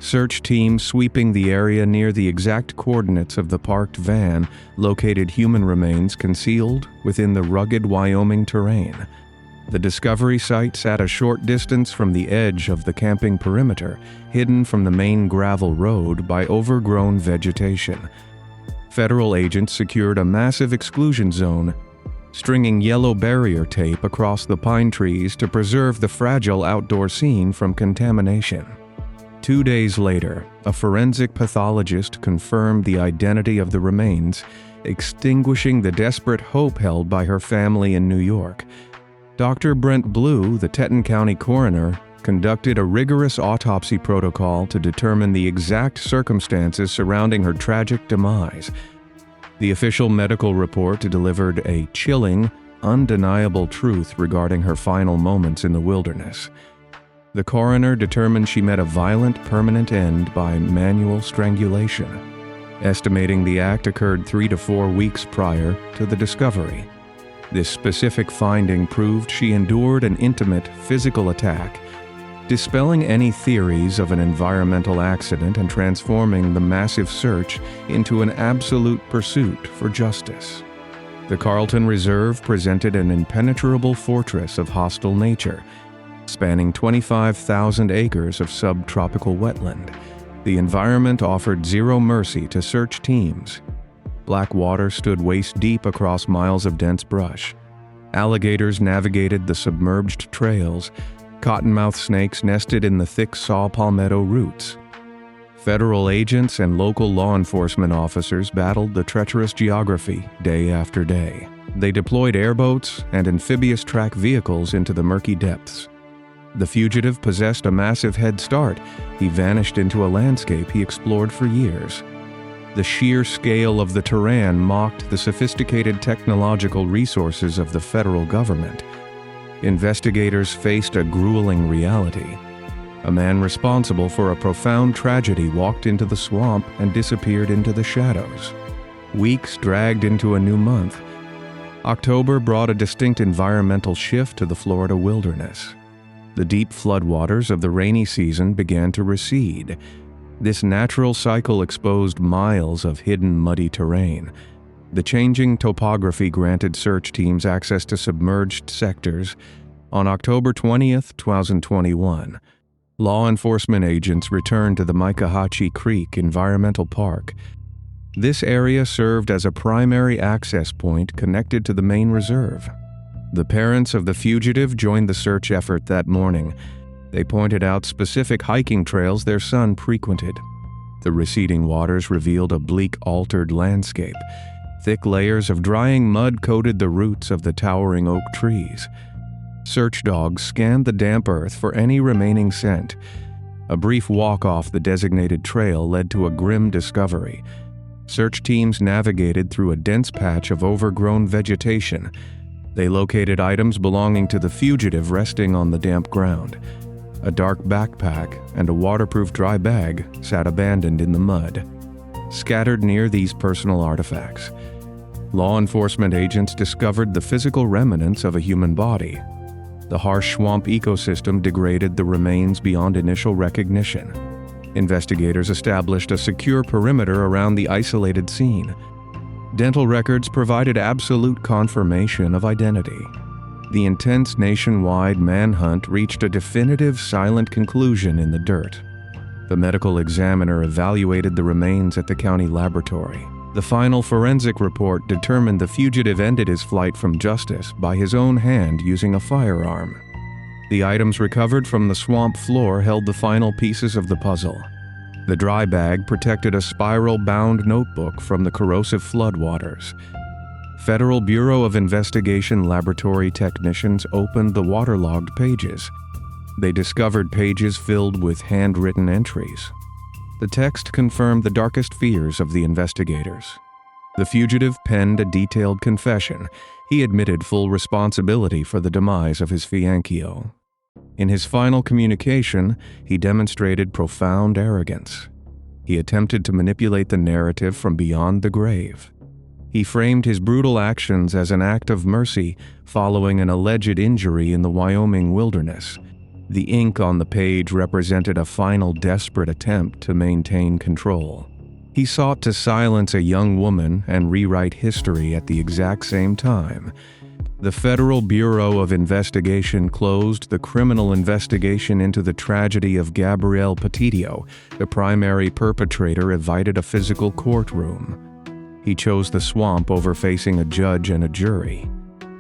Search teams sweeping the area near the exact coordinates of the parked van located human remains concealed within the rugged Wyoming terrain. The discovery site sat a short distance from the edge of the camping perimeter, hidden from the main gravel road by overgrown vegetation. Federal agents secured a massive exclusion zone, stringing yellow barrier tape across the pine trees to preserve the fragile outdoor scene from contamination. 2 days later, a forensic pathologist confirmed the identity of the remains, extinguishing the desperate hope held by her family in New York. Dr. Brent Blue, the Teton County coroner, conducted a rigorous autopsy protocol to determine the exact circumstances surrounding her tragic demise. The official medical report delivered a chilling, undeniable truth regarding her final moments in the wilderness. The coroner determined she met a violent, permanent end by manual strangulation, estimating the act occurred 3 to 4 weeks prior to the discovery. This specific finding proved she endured an intimate physical attack, dispelling any theories of an environmental accident and transforming the massive search into an absolute pursuit for justice. The Carlton Reserve presented an impenetrable fortress of hostile nature, spanning 25,000 acres of subtropical wetland. The environment offered zero mercy to search teams. Black water stood waist-deep across miles of dense brush. Alligators navigated the submerged trails. Cottonmouth snakes nested in the thick saw palmetto roots. Federal agents and local law enforcement officers battled the treacherous geography day after day. They deployed airboats and amphibious track vehicles into the murky depths. The fugitive possessed a massive head start. He vanished into a landscape he explored for years. The sheer scale of the terrain mocked the sophisticated technological resources of the federal government. Investigators faced a grueling reality. A man responsible for a profound tragedy walked into the swamp and disappeared into the shadows. Weeks dragged into a new month. October brought a distinct environmental shift to the Florida wilderness. The deep floodwaters of the rainy season began to recede. This natural cycle exposed miles of hidden muddy terrain. The changing topography granted search teams access to submerged sectors. On October 20th, 2021, law enforcement agents returned to the Miccohatchee Creek Environmental Park. This area served as a primary access point connected to the main reserve. The parents of the fugitive joined the search effort that morning. They pointed out specific hiking trails their son frequented. The receding waters revealed a bleak, altered landscape. Thick layers of drying mud coated the roots of the towering oak trees. Search dogs scanned the damp earth for any remaining scent. A brief walk off the designated trail led to a grim discovery. Search teams navigated through a dense patch of overgrown vegetation. They located items belonging to the fugitive resting on the damp ground. A dark backpack and a waterproof dry bag sat abandoned in the mud. Scattered near these personal artifacts, law enforcement agents discovered the physical remnants of a human body. The harsh swamp ecosystem degraded the remains beyond initial recognition. Investigators established a secure perimeter around the isolated scene. Dental records provided absolute confirmation of identity. The intense nationwide manhunt reached a definitive silent conclusion in the dirt. The medical examiner evaluated the remains at the county laboratory. The final forensic report determined the fugitive ended his flight from justice by his own hand using a firearm. The items recovered from the swamp floor held the final pieces of the puzzle. The dry bag protected a spiral-bound notebook from the corrosive floodwaters. Federal Bureau of Investigation laboratory technicians opened the waterlogged pages. They discovered pages filled with handwritten entries. The text confirmed the darkest fears of the investigators. The fugitive penned a detailed confession. He admitted full responsibility for the demise of his fiancée. In his final communication, he demonstrated profound arrogance. He attempted to manipulate the narrative from beyond the grave. He framed his brutal actions as an act of mercy following an alleged injury in the Wyoming wilderness. The ink on the page represented a final desperate attempt to maintain control. He sought to silence a young woman and rewrite history at the exact same time. The Federal Bureau of Investigation closed the criminal investigation into the tragedy of Gabrielle Petitio. The primary perpetrator evaded a physical courtroom. He chose the swamp over facing a judge and a jury.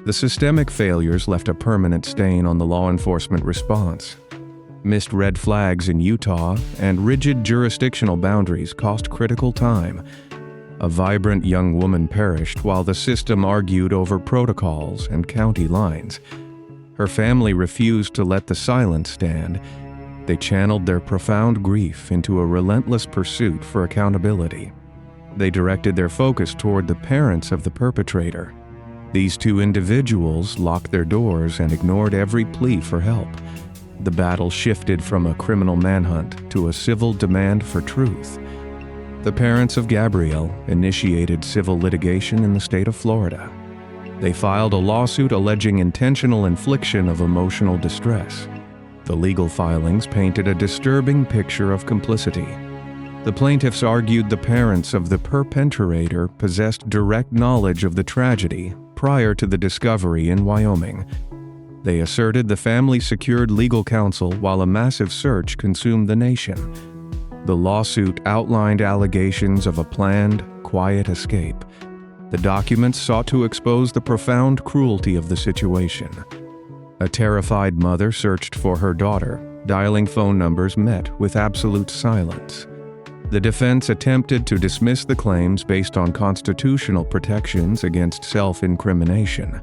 The systemic failures left a permanent stain on the law enforcement response. Missed red flags in Utah and rigid jurisdictional boundaries cost critical time. A vibrant young woman perished while the system argued over protocols and county lines. Her family refused to let the silence stand. They channeled their profound grief into a relentless pursuit for accountability. They directed their focus toward the parents of the perpetrator. These two individuals locked their doors and ignored every plea for help. The battle shifted from a criminal manhunt to a civil demand for truth. The parents of Gabrielle initiated civil litigation in the state of Florida. They filed a lawsuit alleging intentional infliction of emotional distress. The legal filings painted a disturbing picture of complicity. The plaintiffs argued the parents of the perpetrator possessed direct knowledge of the tragedy prior to the discovery in Wyoming. They asserted the family secured legal counsel while a massive search consumed the nation. The lawsuit outlined allegations of a planned, quiet escape. The documents sought to expose the profound cruelty of the situation. A terrified mother searched for her daughter. Dialing phone numbers met with absolute silence. The defense attempted to dismiss the claims based on constitutional protections against self-incrimination.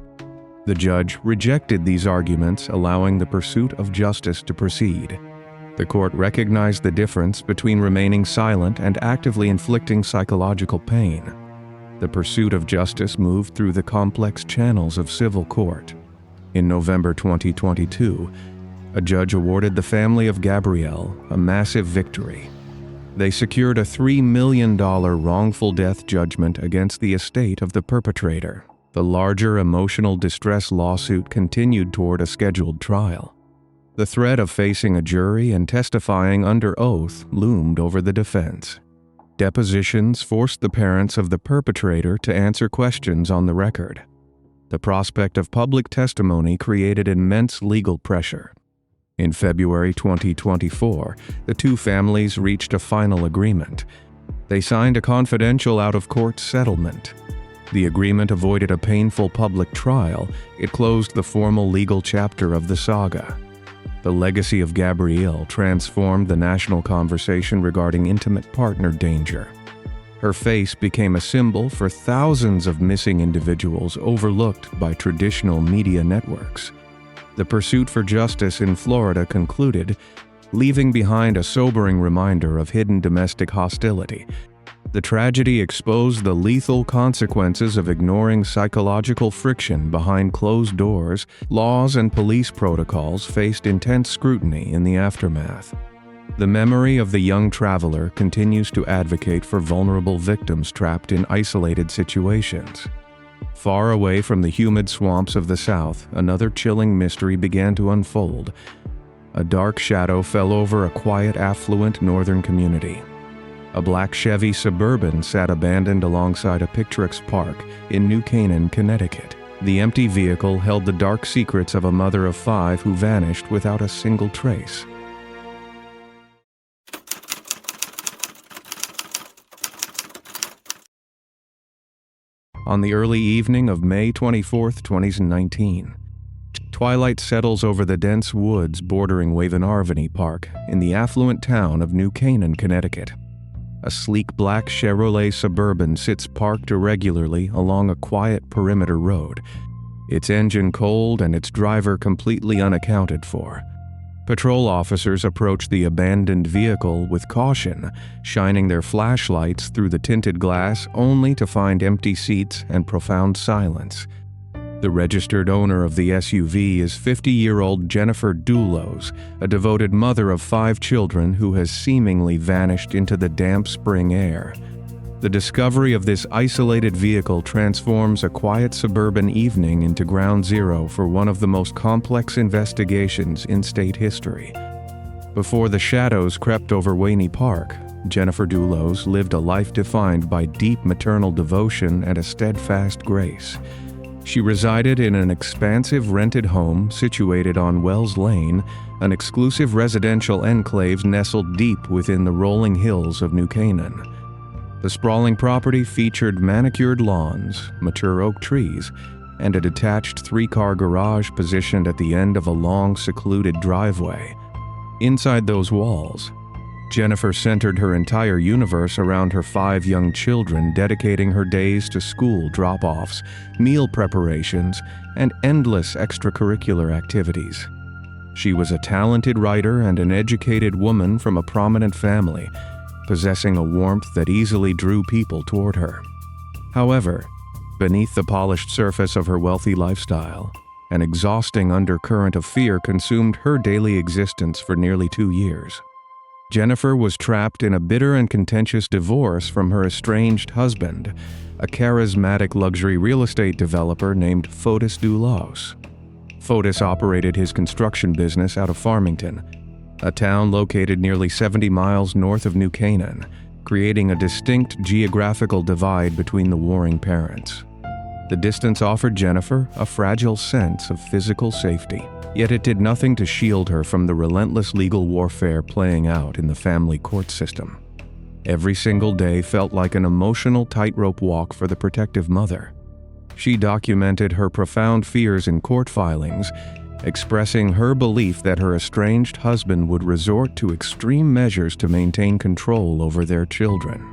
The judge rejected these arguments, allowing the pursuit of justice to proceed. The court recognized the difference between remaining silent and actively inflicting psychological pain. The pursuit of justice moved through the complex channels of civil court. In November 2022, a judge awarded the family of Gabrielle a massive victory. They secured a $3 million wrongful death judgment against the estate of the perpetrator. The larger emotional distress lawsuit continued toward a scheduled trial. The threat of facing a jury and testifying under oath loomed over the defense. Depositions forced the parents of the perpetrator to answer questions on the record. The prospect of public testimony created immense legal pressure. In February 2024, the two families reached a final agreement. They signed a confidential out-of-court settlement. The agreement avoided a painful public trial. It closed the formal legal chapter of the saga. The legacy of Gabrielle transformed the national conversation regarding intimate partner danger. Her face became a symbol for thousands of missing individuals overlooked by traditional media networks. The pursuit for justice in Florida concluded, leaving behind a sobering reminder of hidden domestic hostility. The tragedy exposed the lethal consequences of ignoring psychological friction behind closed doors. Laws and police protocols faced intense scrutiny in the aftermath. The memory of the young traveler continues to advocate for vulnerable victims trapped in isolated situations. Far away from the humid swamps of the South, another chilling mystery began to unfold. A dark shadow fell over a quiet, affluent northern community. A black Chevy Suburban sat abandoned alongside a picturesque park in New Canaan, Connecticut. The empty vehicle held the dark secrets of a mother of 5 who vanished without a single trace. On the early evening of May 24, 2019, twilight settles over the dense woods bordering Wavenarvany Park in the affluent town of New Canaan, Connecticut. A sleek black Chevrolet Suburban sits parked irregularly along a quiet perimeter road, its engine cold and its driver completely unaccounted for. Patrol officers approach the abandoned vehicle with caution, shining their flashlights through the tinted glass only to find empty seats and profound silence. The registered owner of the SUV is 50-year-old Jennifer Dulos, a devoted mother of 5 children who has seemingly vanished into the damp spring air. The discovery of this isolated vehicle transforms a quiet suburban evening into ground zero for one of the most complex investigations in state history. Before the shadows crept over Waney Park, Jennifer Dulos lived a life defined by deep maternal devotion and a steadfast grace. She resided in an expansive rented home situated on Wells Lane, an exclusive residential enclave nestled deep within the rolling hills of New Canaan. The sprawling property featured manicured lawns, mature oak trees, and a detached 3-car garage positioned at the end of a long, secluded driveway. Inside those walls, Jennifer centered her entire universe around her 5 young children, dedicating her days to school drop-offs, meal preparations, and endless extracurricular activities. She was a talented writer and an educated woman from a prominent family, possessing a warmth that easily drew people toward her. However, beneath the polished surface of her wealthy lifestyle, an exhausting undercurrent of fear consumed her daily existence for nearly 2 years. Jennifer was trapped in a bitter and contentious divorce from her estranged husband, a charismatic luxury real estate developer named Fotis Dulos. Fotis operated his construction business out of Farmington, a town located nearly 70 miles north of New Canaan, creating a distinct geographical divide between the warring parents. The distance offered Jennifer a fragile sense of physical safety, yet it did nothing to shield her from the relentless legal warfare playing out in the family court system. Every single day felt like an emotional tightrope walk for the protective mother. She documented her profound fears in court filings, expressing her belief that her estranged husband would resort to extreme measures to maintain control over their children.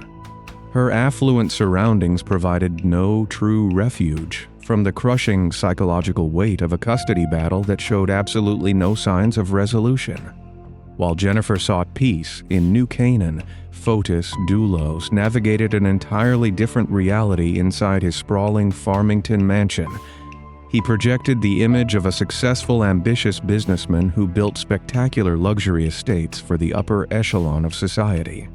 Her affluent surroundings provided no true refuge from the crushing psychological weight of a custody battle that showed absolutely no signs of resolution. While Jennifer sought peace in New Canaan, Fotis Dulos navigated an entirely different reality inside his sprawling Farmington mansion. He projected the image of a successful, ambitious businessman who built spectacular luxury estates for the upper echelon of society.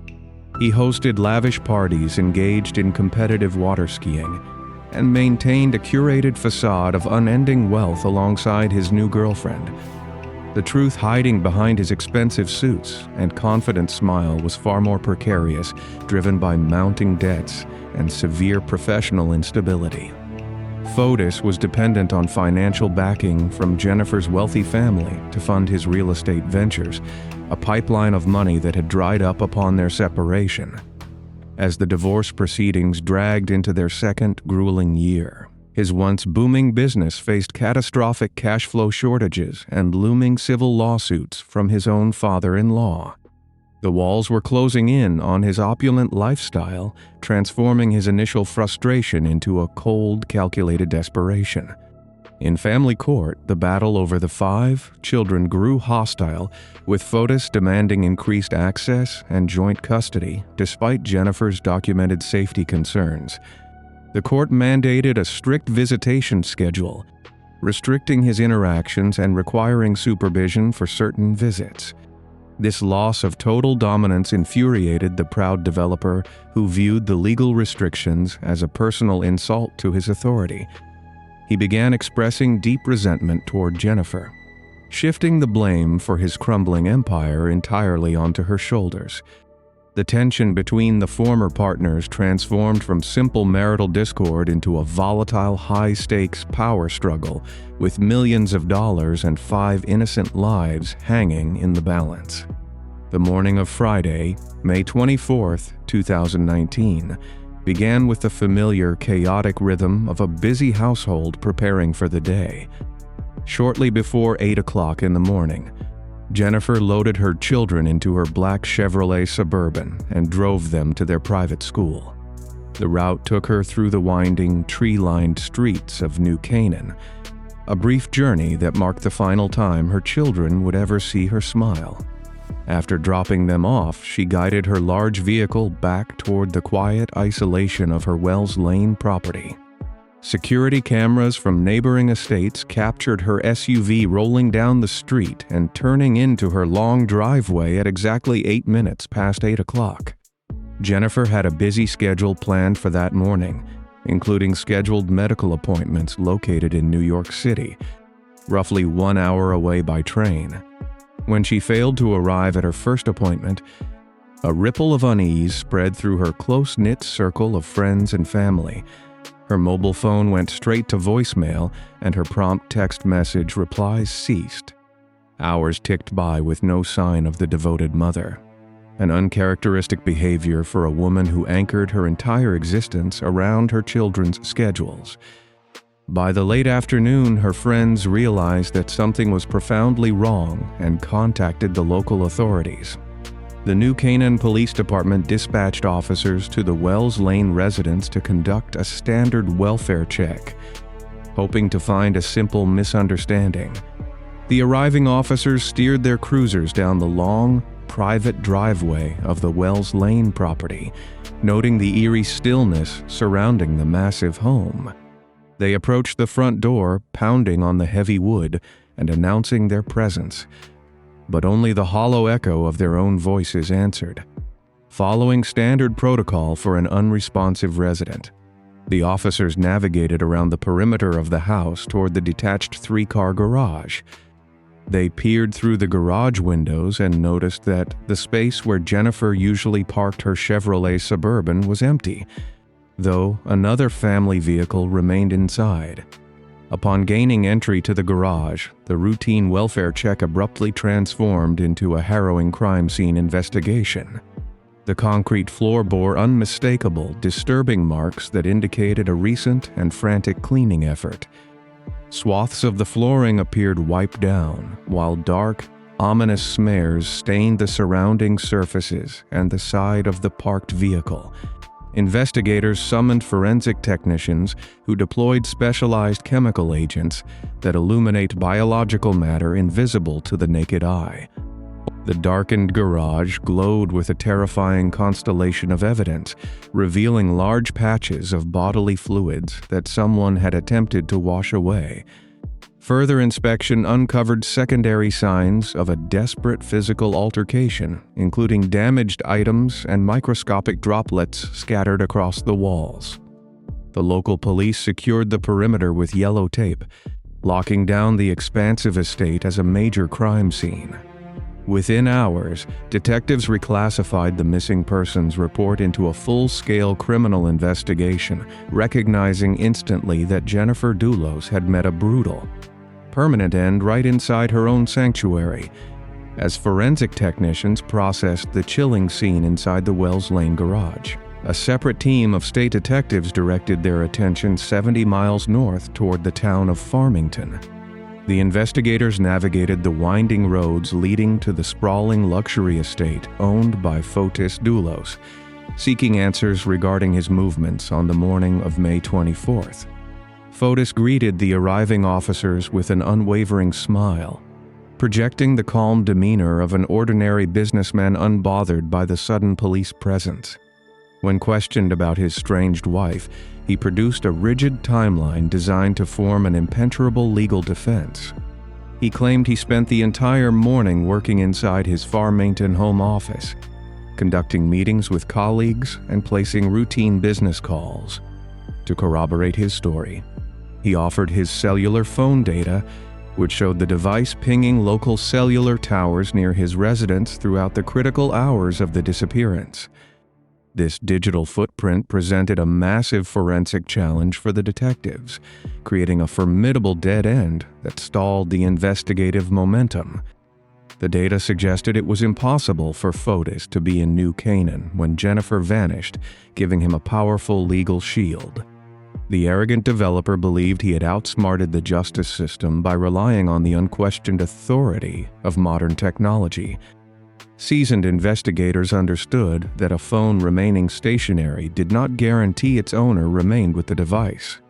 He hosted lavish parties, engaged in competitive water skiing, and maintained a curated facade of unending wealth alongside his new girlfriend. The truth hiding behind his expensive suits and confident smile was far more precarious, driven by mounting debts and severe professional instability. Fotis was dependent on financial backing from Jennifer's wealthy family to fund his real estate ventures, a pipeline of money that had dried up upon their separation. As the divorce proceedings dragged into their second grueling year, his once booming business faced catastrophic cash flow shortages and looming civil lawsuits from his own father-in-law. The walls were closing in on his opulent lifestyle, transforming his initial frustration into a cold, calculated desperation. In family court, the battle over the 5 children grew hostile, with Fotis demanding increased access and joint custody, despite Jennifer's documented safety concerns. The court mandated a strict visitation schedule, restricting his interactions and requiring supervision for certain visits. This loss of total dominance infuriated the proud developer, who viewed the legal restrictions as a personal insult to his authority. He began expressing deep resentment toward Jennifer, shifting the blame for his crumbling empire entirely onto her shoulders. The tension between the former partners transformed from simple marital discord into a volatile, high-stakes power struggle, with millions of dollars and 5 innocent lives hanging in the balance. The morning of Friday, May 24, 2019, began with the familiar, chaotic rhythm of a busy household preparing for the day. Shortly before 8 o'clock in the morning, Jennifer loaded her children into her black Chevrolet Suburban and drove them to their private school. The route took her through the winding, tree-lined streets of New Canaan, a brief journey that marked the final time her children would ever see her smile. After dropping them off, she guided her large vehicle back toward the quiet isolation of her Wells Lane property. Security cameras from neighboring estates captured her SUV rolling down the street and turning into her long driveway at exactly 8 minutes past 8 o'clock. Jennifer had a busy schedule planned for that morning, including scheduled medical appointments located in New York City, roughly 1 hour away by train. When she failed to arrive at her first appointment, a ripple of unease spread through her close-knit circle of friends and family. Her mobile phone went straight to voicemail, and her prompt text message replies ceased. Hours ticked by with no sign of the devoted mother, an uncharacteristic behavior for a woman who anchored her entire existence around her children's schedules. By the late afternoon, her friends realized that something was profoundly wrong and contacted the local authorities. The New Canaan Police Department dispatched officers to the Wells Lane residence to conduct a standard welfare check, hoping to find a simple misunderstanding. The arriving officers steered their cruisers down the long, private driveway of the Wells Lane property, noting the eerie stillness surrounding the massive home. They approached the front door, pounding on the heavy wood and announcing their presence. But only the hollow echo of their own voices answered. Following standard protocol for an unresponsive resident, the officers navigated around the perimeter of the house toward the detached 3-car garage. They peered through the garage windows and noticed that the space where Jennifer usually parked her Chevrolet Suburban was empty, though another family vehicle remained inside. Upon gaining entry to the garage, the routine welfare check abruptly transformed into a harrowing crime scene investigation. The concrete floor bore unmistakable, disturbing marks that indicated a recent and frantic cleaning effort. Swaths of the flooring appeared wiped down, while dark, ominous smears stained the surrounding surfaces and the side of the parked vehicle. Investigators summoned forensic technicians who deployed specialized chemical agents that illuminate biological matter invisible to the naked eye. The darkened garage glowed with a terrifying constellation of evidence, revealing large patches of bodily fluids that someone had attempted to wash away. Further inspection uncovered secondary signs of a desperate physical altercation, including damaged items and microscopic droplets scattered across the walls. The local police secured the perimeter with yellow tape, locking down the expansive estate as a major crime scene. Within hours, detectives reclassified the missing persons report into a full-scale criminal investigation, recognizing instantly that Jennifer Dulos had met a brutal, permanent end right inside her own sanctuary, as forensic technicians processed the chilling scene inside the Wells Lane garage. A separate team of state detectives directed their attention 70 miles north toward the town of Farmington. The investigators navigated the winding roads leading to the sprawling luxury estate owned by Fotis Dulos, seeking answers regarding his movements on the morning of May 24th. Fotis greeted the arriving officers with an unwavering smile, projecting the calm demeanor of an ordinary businessman unbothered by the sudden police presence. When questioned about his estranged wife, he produced a rigid timeline designed to form an impenetrable legal defense. He claimed he spent the entire morning working inside his Farmington home office, conducting meetings with colleagues and placing routine business calls. To corroborate his story, he offered his cellular phone data, which showed the device pinging local cellular towers near his residence throughout the critical hours of the disappearance. This digital footprint presented a massive forensic challenge for the detectives, creating a formidable dead end that stalled the investigative momentum. The data suggested it was impossible for Fotis to be in New Canaan when Jennifer vanished, giving him a powerful legal shield. The arrogant developer believed he had outsmarted the justice system by relying on the unquestioned authority of modern technology. Seasoned investigators understood that a phone remaining stationary did not guarantee its owner remained with the device.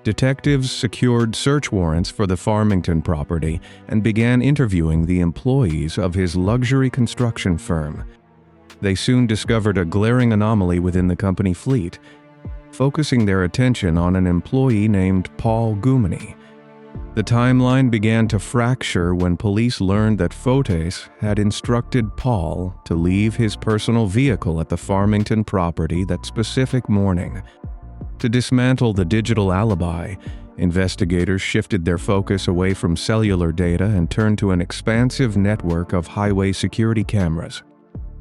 Detectives secured search warrants for the Farmington property and began interviewing the employees of his luxury construction firm. They soon discovered a glaring anomaly within the company fleet, focusing their attention on an employee named Paul Gumini. The timeline began to fracture when police learned that Fotis had instructed Paul to leave his personal vehicle at the Farmington property that specific morning. To dismantle the digital alibi, investigators shifted their focus away from cellular data and turned to an expansive network of highway security cameras.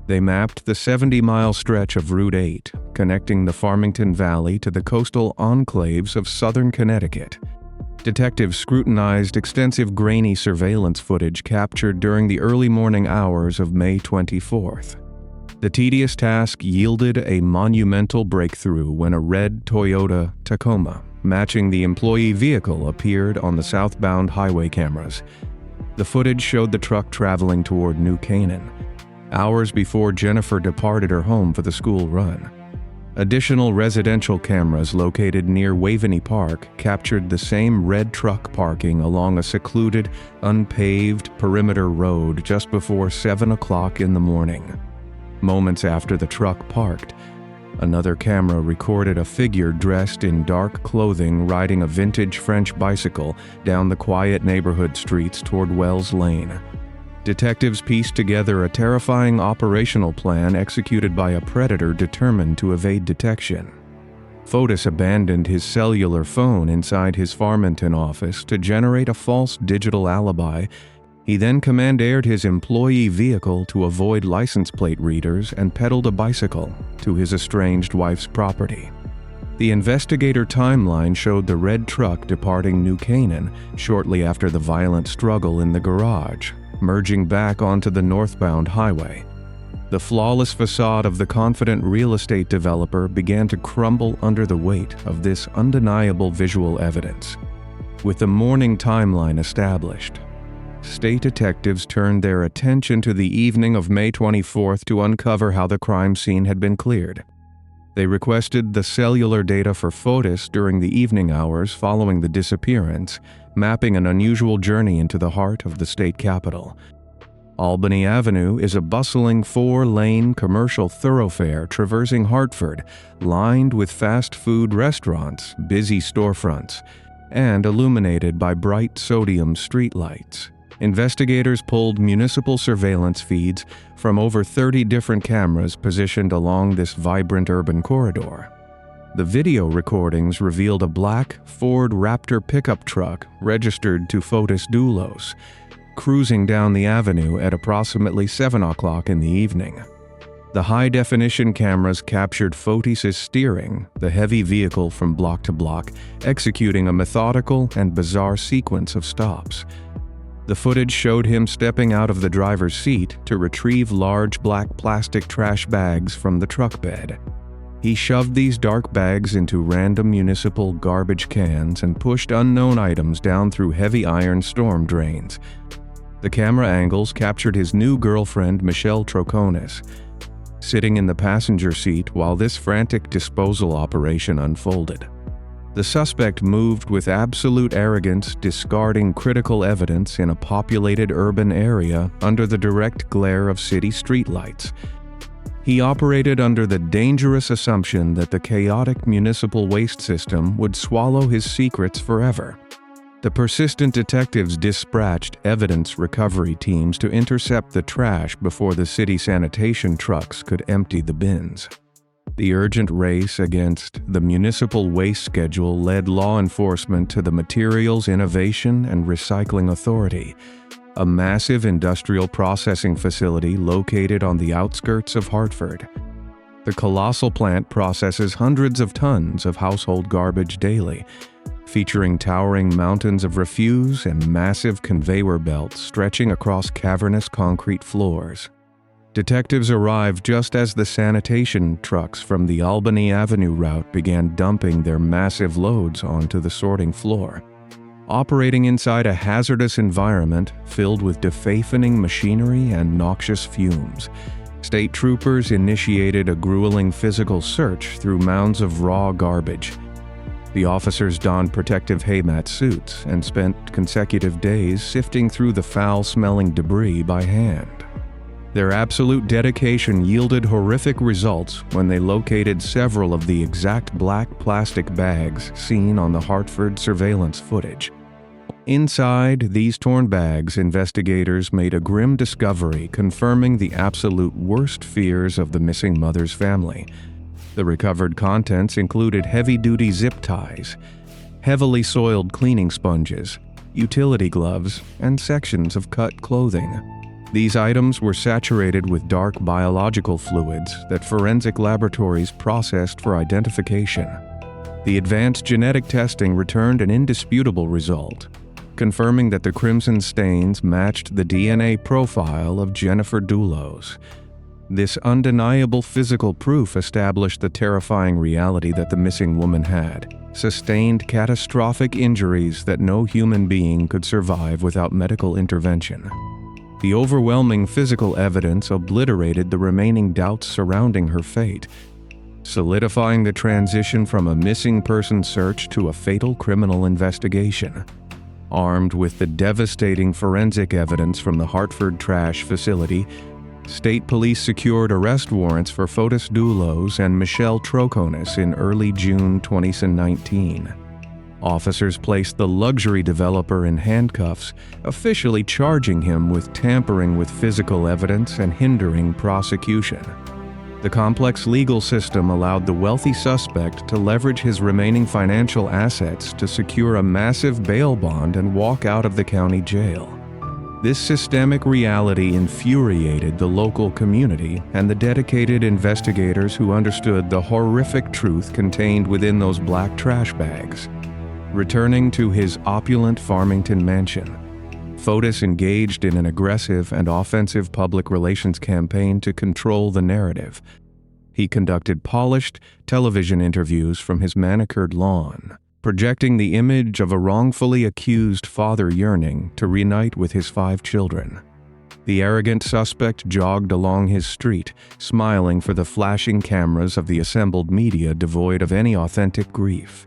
They mapped the 70-mile stretch of Route 8, connecting the Farmington Valley to the coastal enclaves of southern Connecticut. Detectives scrutinized extensive grainy surveillance footage captured during the early morning hours of May 24th. The tedious task yielded a monumental breakthrough when a red Toyota Tacoma, matching the employee vehicle, appeared on the southbound highway cameras. The footage showed the truck traveling toward New Canaan, hours before Jennifer departed her home for the school run. Additional residential cameras located near Waveney Park captured the same red truck parking along a secluded, unpaved perimeter road just before 7 o'clock in the morning. Moments after the truck parked, another camera recorded a figure dressed in dark clothing riding a vintage French bicycle down the quiet neighborhood streets toward Wells Lane. Detectives pieced together a terrifying operational plan executed by a predator determined to evade detection. Fotis abandoned his cellular phone inside his Farmington office to generate a false digital alibi. He then commandeered his employee vehicle to avoid license plate readers and pedaled a bicycle to his estranged wife's property. The investigator timeline showed the red truck departing New Canaan shortly after the violent struggle in the garage, merging back onto the northbound highway. The flawless facade of the confident real estate developer began to crumble under the weight of this undeniable visual evidence. With the morning timeline established, state detectives turned their attention to the evening of May 24th to uncover how the crime scene had been cleared. They requested the cellular data for Fotis during the evening hours following the disappearance, mapping an unusual journey into the heart of the state capital. Albany Avenue is a bustling 4-lane commercial thoroughfare traversing Hartford, lined with fast food restaurants, busy storefronts, and illuminated by bright sodium streetlights. Investigators pulled municipal surveillance feeds from over 30 different cameras positioned along this vibrant urban corridor. The video recordings revealed a black Ford Raptor pickup truck registered to Fotis Doulos, cruising down the avenue at approximately 7 o'clock in the evening. The high-definition cameras captured Fotis' steering the heavy vehicle from block to block, executing a methodical and bizarre sequence of stops. The footage showed him stepping out of the driver's seat to retrieve large black plastic trash bags from the truck bed. He shoved these dark bags into random municipal garbage cans and pushed unknown items down through heavy iron storm drains. The camera angles captured his new girlfriend, Michelle Troconis, sitting in the passenger seat while this frantic disposal operation unfolded. The suspect moved with absolute arrogance, discarding critical evidence in a populated urban area under the direct glare of city streetlights. He operated under the dangerous assumption that the chaotic municipal waste system would swallow his secrets forever. The persistent detectives dispatched evidence recovery teams to intercept the trash before the city sanitation trucks could empty the bins. The urgent race against the municipal waste schedule led law enforcement to the Materials Innovation and Recycling Authority, a massive industrial processing facility located on the outskirts of Hartford. The colossal plant processes hundreds of tons of household garbage daily, featuring towering mountains of refuse and massive conveyor belts stretching across cavernous concrete floors. Detectives arrived just as the sanitation trucks from the Albany Avenue route began dumping their massive loads onto the sorting floor. Operating inside a hazardous environment filled with defacing machinery and noxious fumes, state troopers initiated a grueling physical search through mounds of raw garbage. The officers donned protective hazmat suits and spent consecutive days sifting through the foul-smelling debris by hand. Their absolute dedication yielded horrific results when they located several of the exact black plastic bags seen on the Hartford surveillance footage. Inside these torn bags, investigators made a grim discovery confirming the absolute worst fears of the missing mother's family. The recovered contents included heavy-duty zip ties, heavily soiled cleaning sponges, utility gloves, and sections of cut clothing. These items were saturated with dark biological fluids that forensic laboratories processed for identification. The advanced genetic testing returned an indisputable result, confirming that the crimson stains matched the DNA profile of Jennifer Dulos. This undeniable physical proof established the terrifying reality that the missing woman had sustained catastrophic injuries that no human being could survive without medical intervention. The overwhelming physical evidence obliterated the remaining doubts surrounding her fate, solidifying the transition from a missing person search to a fatal criminal investigation. Armed with the devastating forensic evidence from the Hartford trash facility, state police secured arrest warrants for Fotis Dulos and Michelle Troconis in early June 2019. Officers placed the luxury developer in handcuffs, officially charging him with tampering with physical evidence and hindering prosecution. The complex legal system allowed the wealthy suspect to leverage his remaining financial assets to secure a massive bail bond and walk out of the county jail. This systemic reality infuriated the local community and the dedicated investigators who understood the horrific truth contained within those black trash bags. Returning to his opulent Farmington mansion, Fotis engaged in an aggressive and offensive public relations campaign to control the narrative. He conducted polished television interviews from his manicured lawn, projecting the image of a wrongfully accused father yearning to reunite with his 5 children. The arrogant suspect jogged along his street, smiling for the flashing cameras of the assembled media devoid of any authentic grief.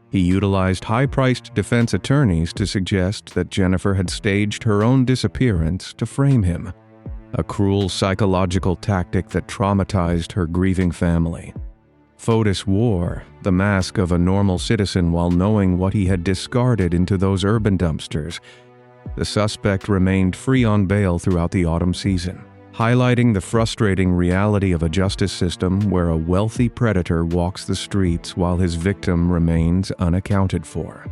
He utilized high-priced defense attorneys to suggest that Jennifer had staged her own disappearance to frame him, a cruel psychological tactic that traumatized her grieving family. Fotis wore the mask of a normal citizen while knowing what he had discarded into those urban dumpsters. The suspect remained free on bail throughout the autumn season, highlighting the frustrating reality of a justice system where a wealthy predator walks the streets while his victim remains unaccounted for.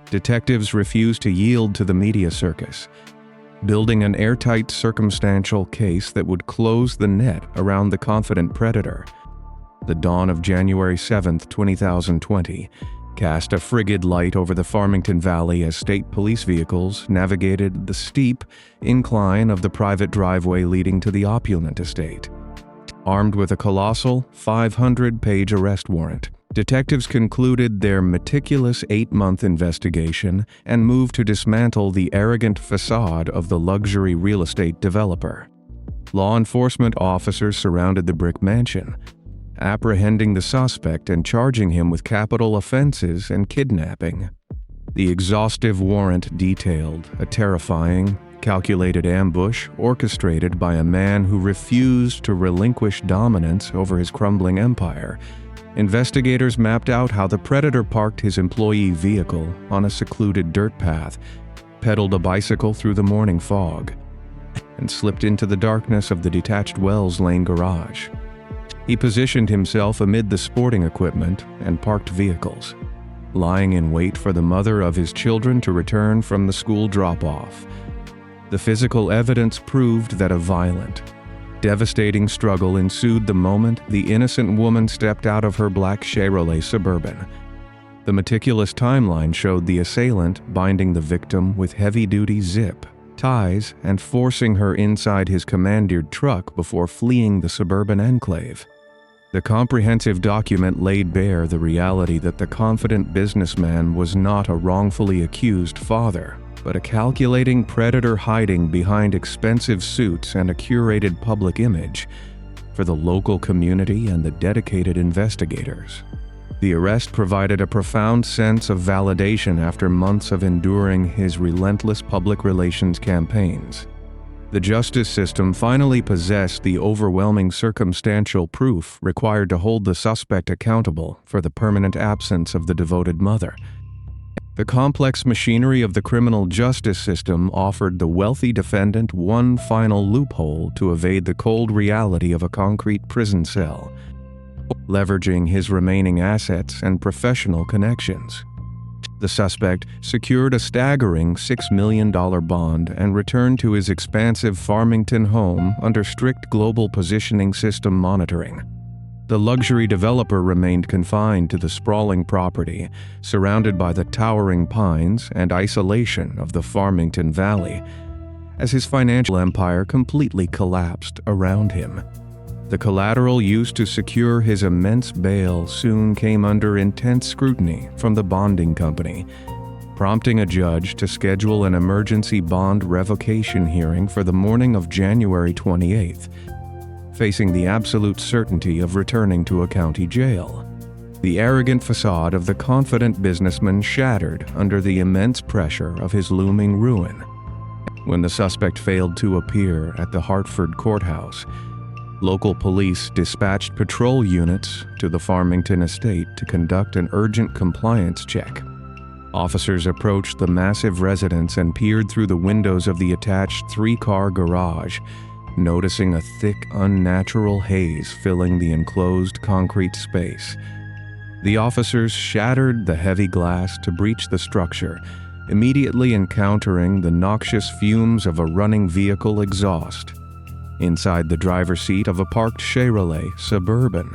Detectives refused to yield to the media circus, building an airtight circumstantial case that would close the net around the confident predator. The dawn of January 7, 2020, cast a frigid light over the Farmington Valley as state police vehicles navigated the steep incline of the private driveway leading to the opulent estate. Armed with a colossal 500-page arrest warrant, detectives concluded their meticulous 8-month investigation and moved to dismantle the arrogant facade of the luxury real estate developer. Law enforcement officers surrounded the brick mansion, apprehending the suspect and charging him with capital offenses and kidnapping. The exhaustive warrant detailed a terrifying, calculated ambush orchestrated by a man who refused to relinquish dominance over his crumbling empire. Investigators mapped out how the predator parked his employee vehicle on a secluded dirt path, pedaled a bicycle through the morning fog, and slipped into the darkness of the detached Wells Lane garage. He positioned himself amid the sporting equipment and parked vehicles, lying in wait for the mother of his children to return from the school drop-off. The physical evidence proved that a violent, devastating struggle ensued the moment the innocent woman stepped out of her black Chevrolet Suburban. The meticulous timeline showed the assailant binding the victim with heavy-duty zip ties and forcing her inside his commandeered truck before fleeing the suburban enclave. The comprehensive document laid bare the reality that the confident businessman was not a wrongfully accused father, but a calculating predator hiding behind expensive suits and a curated public image for the local community and the dedicated investigators. The arrest provided a profound sense of validation after months of enduring his relentless public relations campaigns. The justice system finally possessed the overwhelming circumstantial proof required to hold the suspect accountable for the permanent absence of the devoted mother. The complex machinery of the criminal justice system offered the wealthy defendant one final loophole to evade the cold reality of a concrete prison cell, leveraging his remaining assets and professional connections. The suspect secured a staggering $6 million bond and returned to his expansive Farmington home under strict global positioning system monitoring. The luxury developer remained confined to the sprawling property, surrounded by the towering pines and isolation of the Farmington Valley, as his financial empire completely collapsed around him. The collateral used to secure his immense bail soon came under intense scrutiny from the bonding company, prompting a judge to schedule an emergency bond revocation hearing for the morning of January 28th, facing the absolute certainty of returning to a county jail. The arrogant facade of the confident businessman shattered under the immense pressure of his looming ruin. When the suspect failed to appear at the Hartford courthouse, local police dispatched patrol units to the Farmington estate to conduct an urgent compliance check. Officers approached the massive residence and peered through the windows of the attached three-car garage, noticing a thick, unnatural haze filling the enclosed concrete space. The officers shattered the heavy glass to breach the structure, immediately encountering the noxious fumes of a running vehicle exhaust. Inside the driver's seat of a parked Chevrolet Suburban,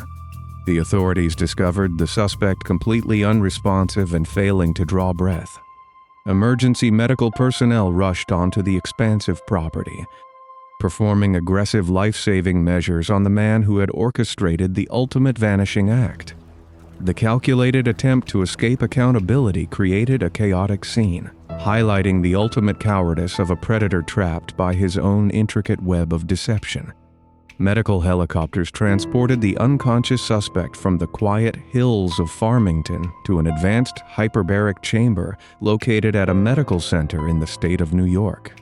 the authorities discovered the suspect completely unresponsive and failing to draw breath. Emergency medical personnel rushed onto the expansive property, performing aggressive life-saving measures on the man who had orchestrated the ultimate vanishing act. The calculated attempt to escape accountability created a chaotic scene, highlighting the ultimate cowardice of a predator trapped by his own intricate web of deception. Medical helicopters transported the unconscious suspect from the quiet hills of Farmington to an advanced hyperbaric chamber located at a medical center in the state of New York.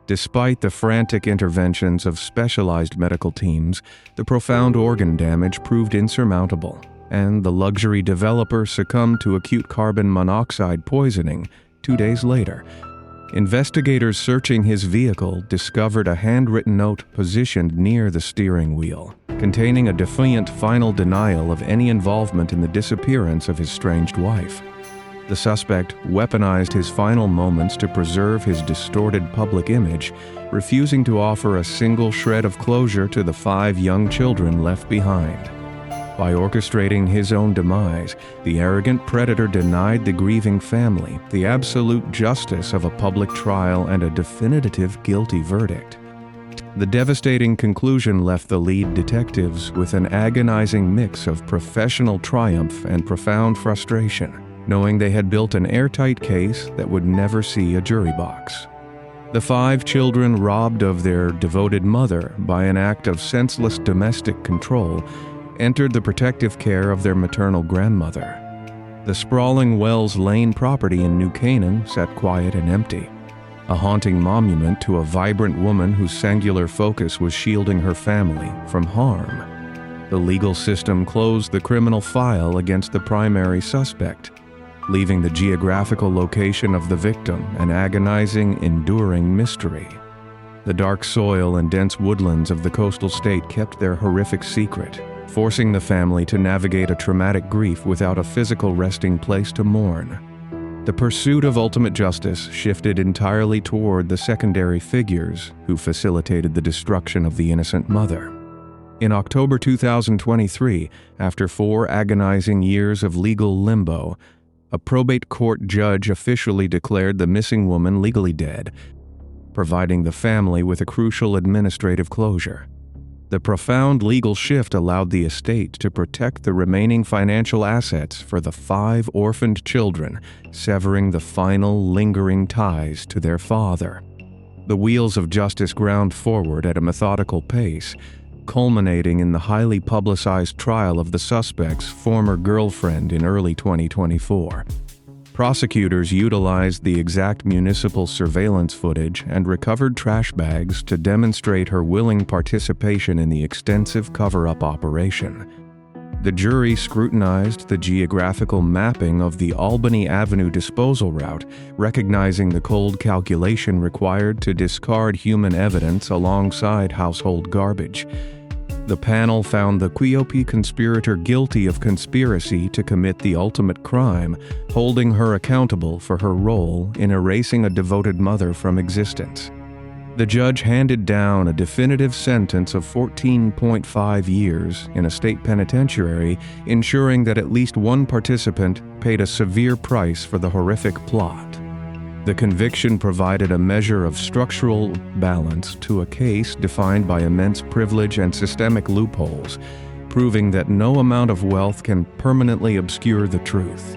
Despite the frantic interventions of specialized medical teams, the profound organ damage proved insurmountable, and the luxury developer succumbed to acute carbon monoxide poisoning 2 days later. Investigators searching his vehicle discovered a handwritten note positioned near the steering wheel, containing a defiant final denial of any involvement in the disappearance of his estranged wife. The suspect weaponized his final moments to preserve his distorted public image, refusing to offer a single shred of closure to the 5 young children left behind. By orchestrating his own demise, the arrogant predator denied the grieving family the absolute justice of a public trial and a definitive guilty verdict. The devastating conclusion left the lead detectives with an agonizing mix of professional triumph and profound frustration, knowing they had built an airtight case that would never see a jury box. The 5 children robbed of their devoted mother by an act of senseless domestic control entered the protective care of their maternal grandmother. The sprawling Wells Lane property in New Canaan sat quiet and empty, a haunting monument to a vibrant woman whose singular focus was shielding her family from harm. The legal system closed the criminal file against the primary suspect, leaving the geographical location of the victim an agonizing, enduring mystery. The dark soil and dense woodlands of the coastal state kept their horrific secret, forcing the family to navigate a traumatic grief without a physical resting place to mourn. The pursuit of ultimate justice shifted entirely toward the secondary figures who facilitated the destruction of the innocent mother. In October 2023, after 4 agonizing years of legal limbo, a probate court judge officially declared the missing woman legally dead, providing the family with a crucial administrative closure. The profound legal shift allowed the estate to protect the remaining financial assets for the 5 orphaned children, severing the final lingering ties to their father. The wheels of justice ground forward at a methodical pace, culminating in the highly publicized trial of the suspect's former girlfriend in early 2024. Prosecutors utilized the exact municipal surveillance footage and recovered trash bags to demonstrate her willing participation in the extensive cover-up operation. The jury scrutinized the geographical mapping of the Albany Avenue disposal route, recognizing the cold calculation required to discard human evidence alongside household garbage. The panel found the Quixote conspirator guilty of conspiracy to commit the ultimate crime, holding her accountable for her role in erasing a devoted mother from existence. The judge handed down a definitive sentence of 14.5 years in a state penitentiary, ensuring that at least one participant paid a severe price for the horrific plot. The conviction provided a measure of structural balance to a case defined by immense privilege and systemic loopholes, proving that no amount of wealth can permanently obscure the truth.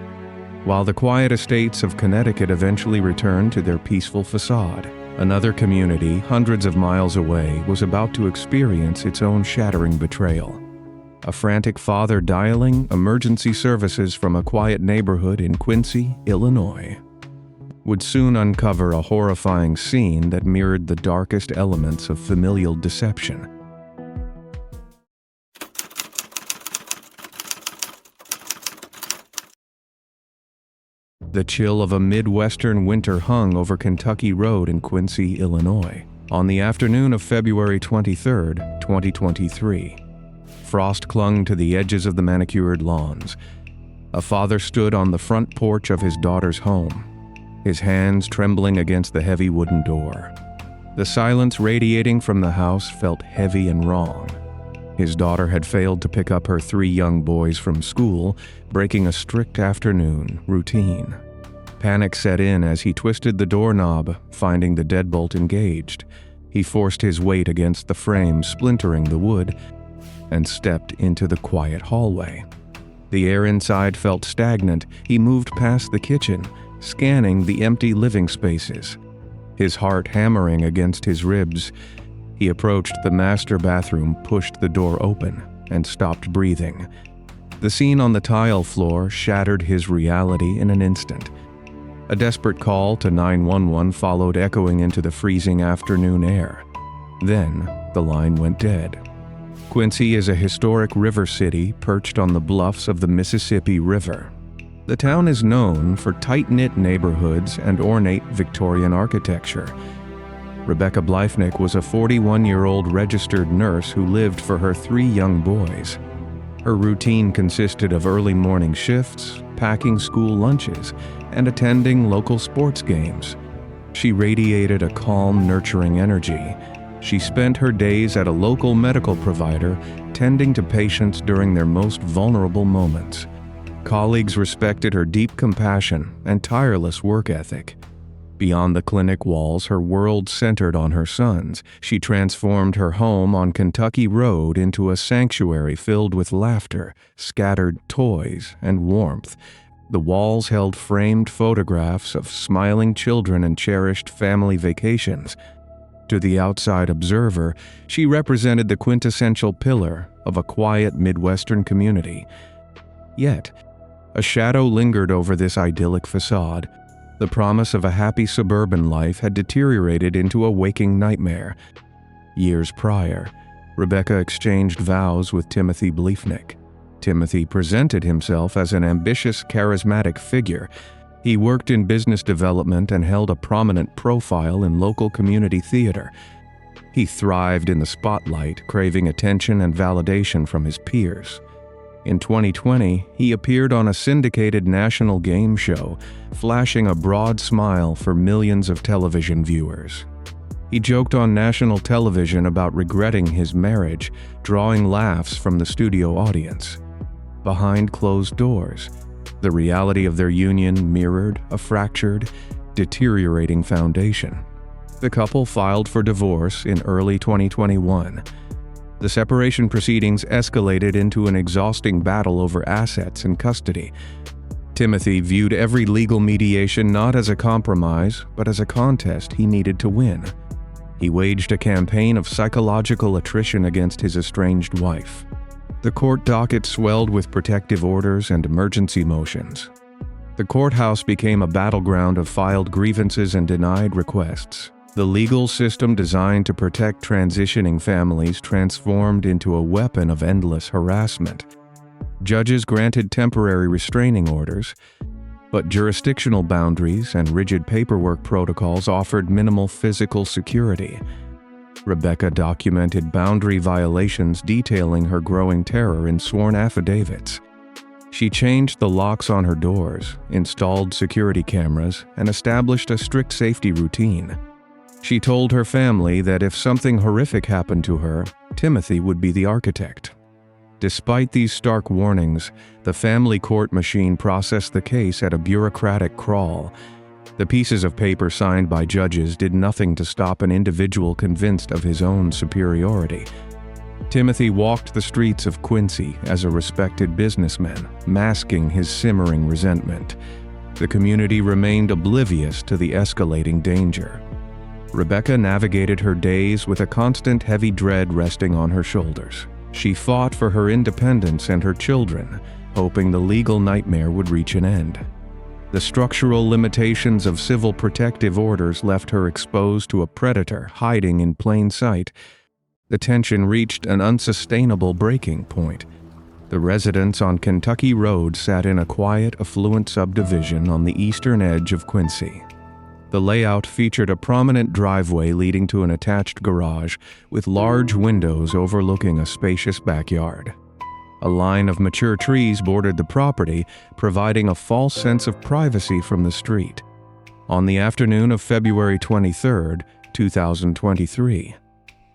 While the quiet estates of Connecticut eventually returned to their peaceful facade, another community hundreds of miles away was about to experience its own shattering betrayal. A frantic father dialing emergency services from a quiet neighborhood in Quincy, Illinois, would soon uncover a horrifying scene that mirrored the darkest elements of familial deception. The chill of a Midwestern winter hung over Kentucky Road in Quincy, Illinois, on the afternoon of February 23, 2023. Frost clung to the edges of the manicured lawns. A father stood on the front porch of his daughter's home, his hands trembling against the heavy wooden door. The silence radiating from the house felt heavy and wrong. His daughter had failed to pick up her 3 young boys from school, breaking a strict afternoon routine. Panic set in as he twisted the doorknob, finding the deadbolt engaged. He forced his weight against the frame, splintering the wood, and stepped into the quiet hallway. The air inside felt stagnant. He moved past the kitchen, scanning the empty living spaces, his heart hammering against his ribs. He approached the master bathroom, pushed the door open, and stopped breathing. The scene on the tile floor shattered his reality in an instant. A desperate call to 911 followed, echoing into the freezing afternoon air. Then, the line went dead. Quincy is a historic river city perched on the bluffs of the Mississippi River. The town is known for tight-knit neighborhoods and ornate Victorian architecture. Rebecca Bleifnick was a 41-year-old registered nurse who lived for her 3 young boys. Her routine consisted of early morning shifts, packing school lunches, and attending local sports games. She radiated a calm, nurturing energy. She spent her days at a local medical provider, tending to patients during their most vulnerable moments. Colleagues respected her deep compassion and tireless work ethic. Beyond the clinic walls, her world centered on her sons. She transformed her home on Kentucky Road into a sanctuary filled with laughter, scattered toys, and warmth. The walls held framed photographs of smiling children and cherished family vacations. To the outside observer, she represented the quintessential pillar of a quiet Midwestern community. Yet, a shadow lingered over this idyllic facade. The promise of a happy suburban life had deteriorated into a waking nightmare. Years prior, Rebecca exchanged vows with Timothy Bleefnick. Timothy presented himself as an ambitious, charismatic figure. He worked in business development and held a prominent profile in local community theater. He thrived in the spotlight, craving attention and validation from his peers. In 2020, he appeared on a syndicated national game show, flashing a broad smile for millions of television viewers. He joked on national television about regretting his marriage, drawing laughs from the studio audience. Behind closed doors, the reality of their union mirrored a fractured, deteriorating foundation. The couple filed for divorce in early 2021. The separation proceedings escalated into an exhausting battle over assets and custody. Timothy viewed every legal mediation not as a compromise, but as a contest he needed to win. He waged a campaign of psychological attrition against his estranged wife. The court docket swelled with protective orders and emergency motions. The courthouse became a battleground of filed grievances and denied requests. The legal system designed to protect transitioning families transformed into a weapon of endless harassment. Judges granted temporary restraining orders, but jurisdictional boundaries and rigid paperwork protocols offered minimal physical security. Rebecca documented boundary violations detailing her growing terror in sworn affidavits. She changed the locks on her doors, installed security cameras, and established a strict safety routine. She told her family that if something horrific happened to her, Timothy would be the architect. Despite these stark warnings, the family court machine processed the case at a bureaucratic crawl. The pieces of paper signed by judges did nothing to stop an individual convinced of his own superiority. Timothy walked the streets of Quincy as a respected businessman, masking his simmering resentment. The community remained oblivious to the escalating danger. Rebecca navigated her days with a constant heavy dread resting on her shoulders. She fought for her independence and her children, hoping the legal nightmare would reach an end. The structural limitations of civil protective orders left her exposed to a predator hiding in plain sight. The tension reached an unsustainable breaking point. The residents on Kentucky Road sat in a quiet, affluent subdivision on the eastern edge of Quincy. The layout featured a prominent driveway leading to an attached garage with large windows overlooking a spacious backyard. A line of mature trees bordered the property, providing a false sense of privacy from the street. On the afternoon of February 23, 2023,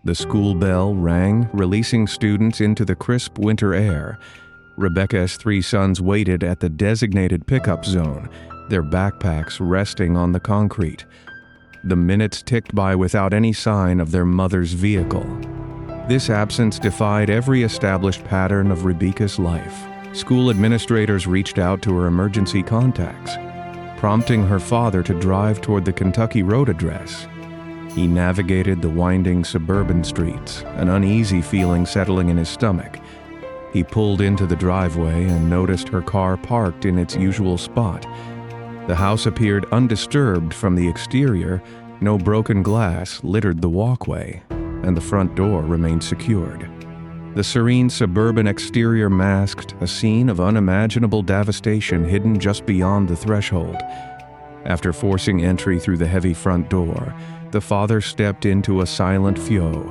the school bell rang, releasing students into the crisp winter air. Rebecca's three sons waited at the designated pickup zone, their backpacks resting on the concrete. The minutes ticked by without any sign of their mother's vehicle. This absence defied every established pattern of Rebecca's life. School administrators reached out to her emergency contacts, prompting her father to drive toward the Kentucky Road address. He navigated the winding suburban streets, an uneasy feeling settling in his stomach. He pulled into the driveway and noticed her car parked in its usual spot. The house appeared undisturbed from the exterior, no broken glass littered the walkway, and the front door remained secured. The serene suburban exterior masked a scene of unimaginable devastation hidden just beyond the threshold. After forcing entry through the heavy front door, the father stepped into a silent faux.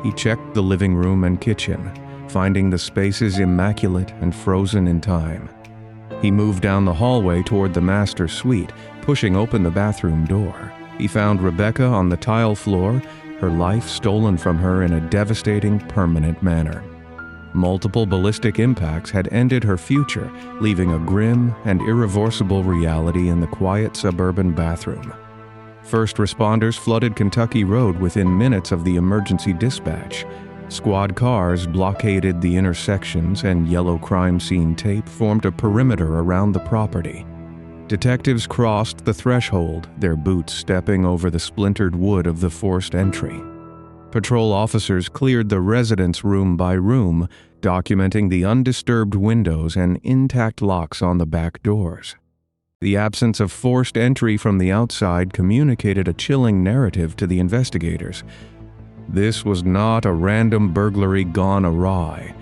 He checked the living room and kitchen, finding the spaces immaculate and frozen in time. He moved down the hallway toward the master suite, pushing open the bathroom door. He found Rebecca on the tile floor, her life stolen from her in a devastating, permanent manner. Multiple ballistic impacts had ended her future, leaving a grim and irreversible reality in the quiet suburban bathroom. First responders flooded Kentucky Road within minutes of the emergency dispatch. Squad cars blockaded the intersections, and yellow crime scene tape formed a perimeter around the property. Detectives crossed the threshold, their boots stepping over the splintered wood of the forced entry. Patrol officers cleared the residence room by room, documenting the undisturbed windows and intact locks on the back doors. The absence of forced entry from the outside communicated a chilling narrative to the investigators. This was not a random burglary gone awry.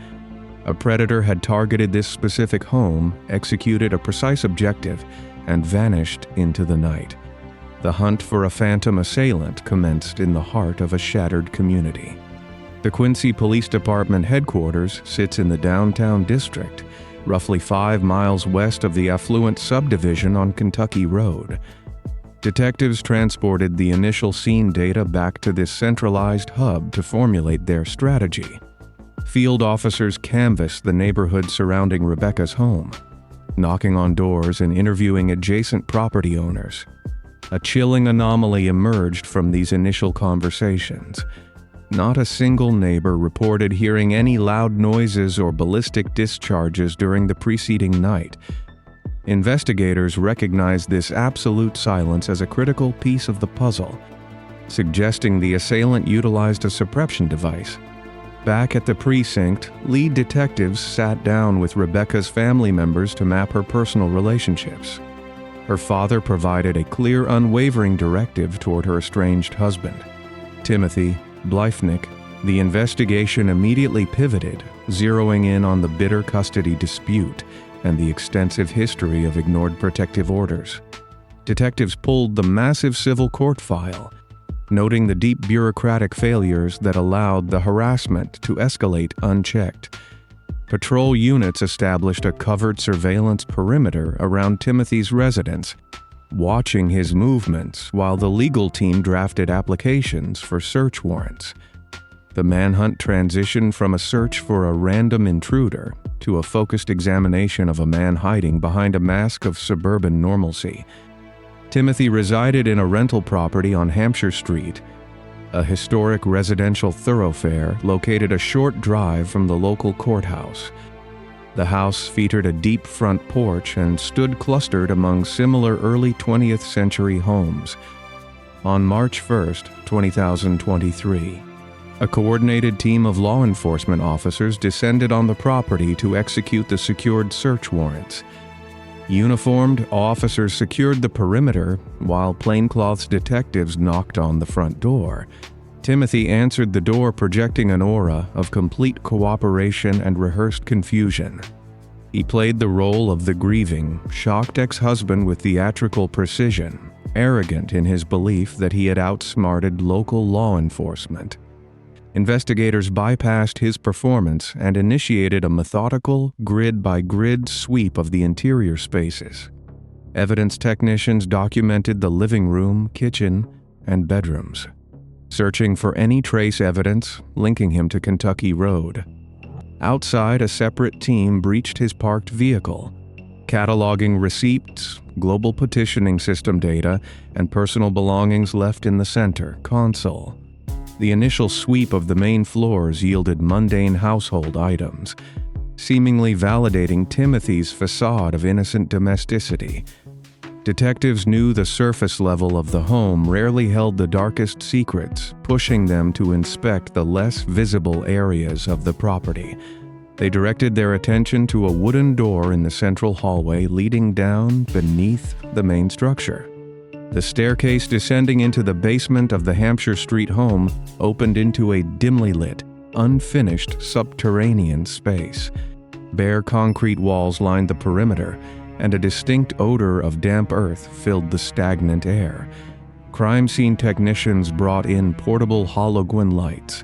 A predator had targeted this specific home, executed a precise objective, and vanished into the night. The hunt for a phantom assailant commenced in the heart of a shattered community. The Quincy Police Department headquarters sits in the downtown district, roughly 5 miles west of the affluent subdivision on Kentucky Road. Detectives transported the initial scene data back to this centralized hub to formulate their strategy. Field officers canvassed the neighborhood surrounding Rebecca's home, knocking on doors and interviewing adjacent property owners. A chilling anomaly emerged from these initial conversations. Not a single neighbor reported hearing any loud noises or ballistic discharges during the preceding night. Investigators recognized this absolute silence as a critical piece of the puzzle, suggesting the assailant utilized a suppression device. Back at the precinct, lead detectives sat down with Rebecca's family members to map her personal relationships. Her father provided a clear, unwavering directive toward her estranged husband, Timothy Blyfnick. The investigation immediately pivoted, zeroing in on the bitter custody dispute and the extensive history of ignored protective orders. Detectives pulled the massive civil court file, noting the deep bureaucratic failures that allowed the harassment to escalate unchecked. Patrol units established a covered surveillance perimeter around Timothy's residence, watching his movements while the legal team drafted applications for search warrants. The manhunt transitioned from a search for a random intruder to a focused examination of a man hiding behind a mask of suburban normalcy. Timothy resided in a rental property on Hampshire Street, a historic residential thoroughfare located a short drive from the local courthouse. The house featured a deep front porch and stood clustered among similar early 20th century homes. On March 1, 2023, a coordinated team of law enforcement officers descended on the property to execute the secured search warrants. Uniformed officers secured the perimeter, while plainclothes detectives knocked on the front door. Timothy answered the door, projecting an aura of complete cooperation and rehearsed confusion. He played the role of the grieving, shocked ex-husband with theatrical precision, arrogant in his belief that he had outsmarted local law enforcement. Investigators bypassed his performance and initiated a methodical, grid-by-grid sweep of the interior spaces. Evidence technicians documented the living room, kitchen, and bedrooms, searching for any trace evidence linking him to Kentucky Road. Outside, a separate team breached his parked vehicle, cataloging receipts, global petitioning system data, and personal belongings left in the center console. The initial sweep of the main floors yielded mundane household items, seemingly validating Timothy's facade of innocent domesticity. Detectives knew the surface level of the home rarely held the darkest secrets, pushing them to inspect the less visible areas of the property. They directed their attention to a wooden door in the central hallway leading down beneath the main structure. The staircase descending into the basement of the Hampshire Street home opened into a dimly lit, unfinished subterranean space. Bare concrete walls lined the perimeter, and a distinct odor of damp earth filled the stagnant air. Crime scene technicians brought in portable halogen lights,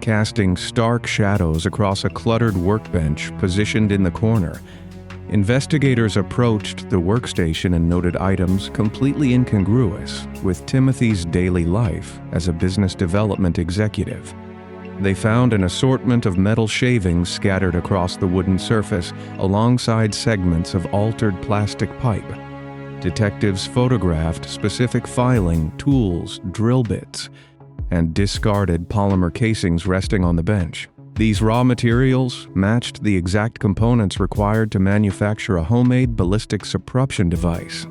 casting stark shadows across a cluttered workbench positioned in the corner. Investigators approached the workstation and noted items completely incongruous with Timothy's daily life as a business development executive. They found an assortment of metal shavings scattered across the wooden surface alongside segments of altered plastic pipe. Detectives photographed specific filing, tools, drill bits, and discarded polymer casings resting on the bench. These raw materials matched the exact components required to manufacture a homemade ballistic suppression device.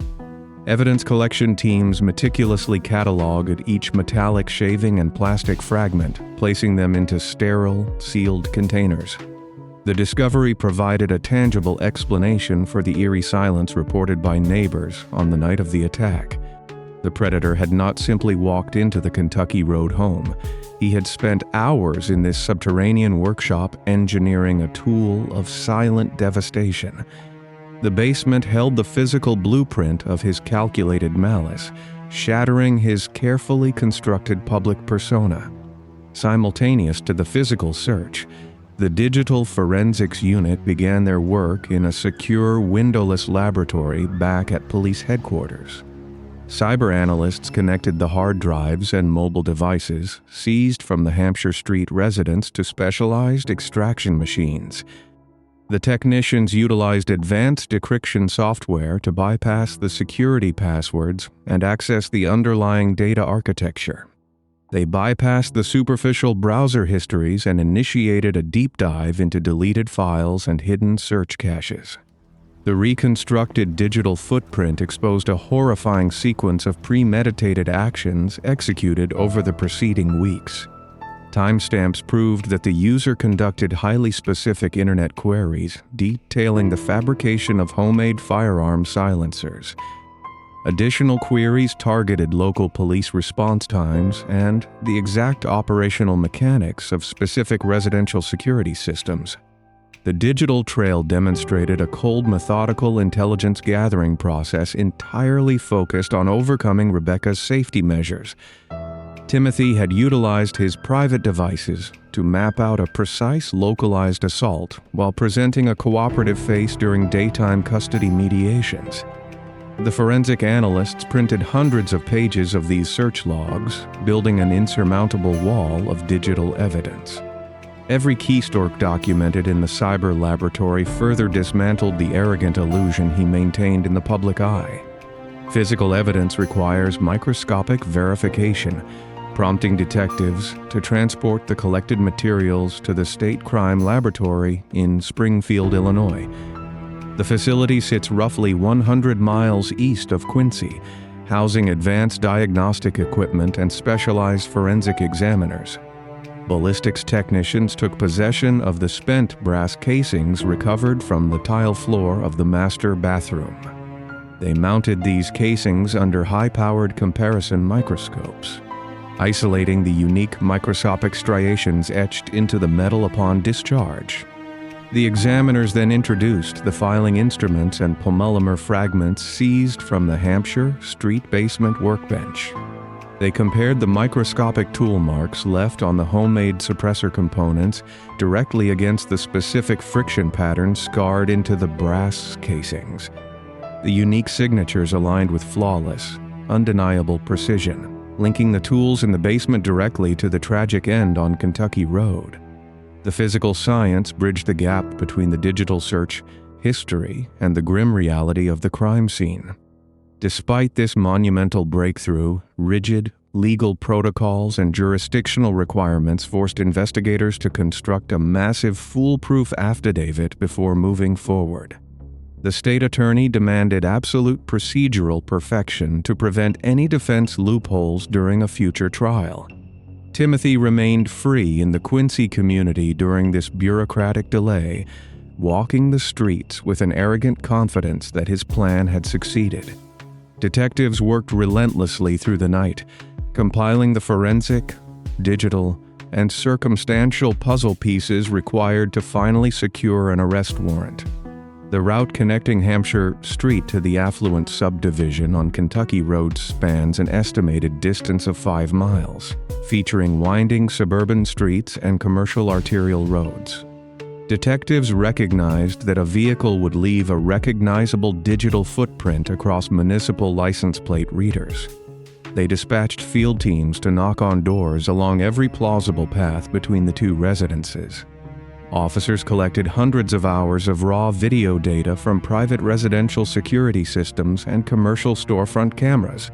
Evidence collection teams meticulously cataloged each metallic shaving and plastic fragment, placing them into sterile, sealed containers. The discovery provided a tangible explanation for the eerie silence reported by neighbors on the night of the attack. The predator had not simply walked into the Kentucky Road home. He had spent hours in this subterranean workshop engineering a tool of silent devastation. The basement held the physical blueprint of his calculated malice, shattering his carefully constructed public persona. Simultaneous to the physical search, the digital forensics unit began their work in a secure, windowless laboratory back at police headquarters. Cyber analysts connected the hard drives and mobile devices seized from the Hampshire Street residence to specialized extraction machines. The technicians utilized advanced decryption software to bypass the security passwords and access the underlying data architecture. They bypassed the superficial browser histories and initiated a deep dive into deleted files and hidden search caches. The reconstructed digital footprint exposed a horrifying sequence of premeditated actions executed over the preceding weeks. Timestamps proved that the user conducted highly specific internet queries detailing the fabrication of homemade firearm silencers. Additional queries targeted local police response times and the exact operational mechanics of specific residential security systems. The digital trail demonstrated a cold, methodical intelligence gathering process entirely focused on overcoming Rebecca's safety measures. Timothy had utilized his private devices to map out a precise, localized assault while presenting a cooperative face during daytime custody mediations. The forensic analysts printed hundreds of pages of these search logs, building an insurmountable wall of digital evidence. Every keystroke documented in the cyber laboratory further dismantled the arrogant illusion he maintained in the public eye. Physical evidence requires microscopic verification, prompting detectives to transport the collected materials to the State Crime Laboratory in Springfield, Illinois. The facility sits roughly 100 miles east of Quincy, housing advanced diagnostic equipment and specialized forensic examiners. Ballistics technicians took possession of the spent brass casings recovered from the tile floor of the master bathroom. They mounted these casings under high-powered comparison microscopes, isolating the unique microscopic striations etched into the metal upon discharge. The examiners then introduced the filing instruments and polymer fragments seized from the Hampshire Street basement workbench. They compared the microscopic tool marks left on the homemade suppressor components directly against the specific friction patterns scarred into the brass casings. The unique signatures aligned with flawless, undeniable precision, linking the tools in the basement directly to the tragic end on Kentucky Road. The physical science bridged the gap between the digital search history and the grim reality of the crime scene. Despite this monumental breakthrough, rigid legal protocols and jurisdictional requirements forced investigators to construct a massive foolproof affidavit before moving forward. The state attorney demanded absolute procedural perfection to prevent any defense loopholes during a future trial. Timothy remained free in the Quincy community during this bureaucratic delay, walking the streets with an arrogant confidence that his plan had succeeded. Detectives worked relentlessly through the night, compiling the forensic, digital, and circumstantial puzzle pieces required to finally secure an arrest warrant. The route connecting Hampshire Street to the affluent subdivision on Kentucky Road spans an estimated distance of 5 miles, featuring winding suburban streets and commercial arterial roads. Detectives recognized that a vehicle would leave a recognizable digital footprint across municipal license plate readers. They dispatched field teams to knock on doors along every plausible path between the two residences. Officers collected hundreds of hours of raw video data from private residential security systems and commercial storefront cameras.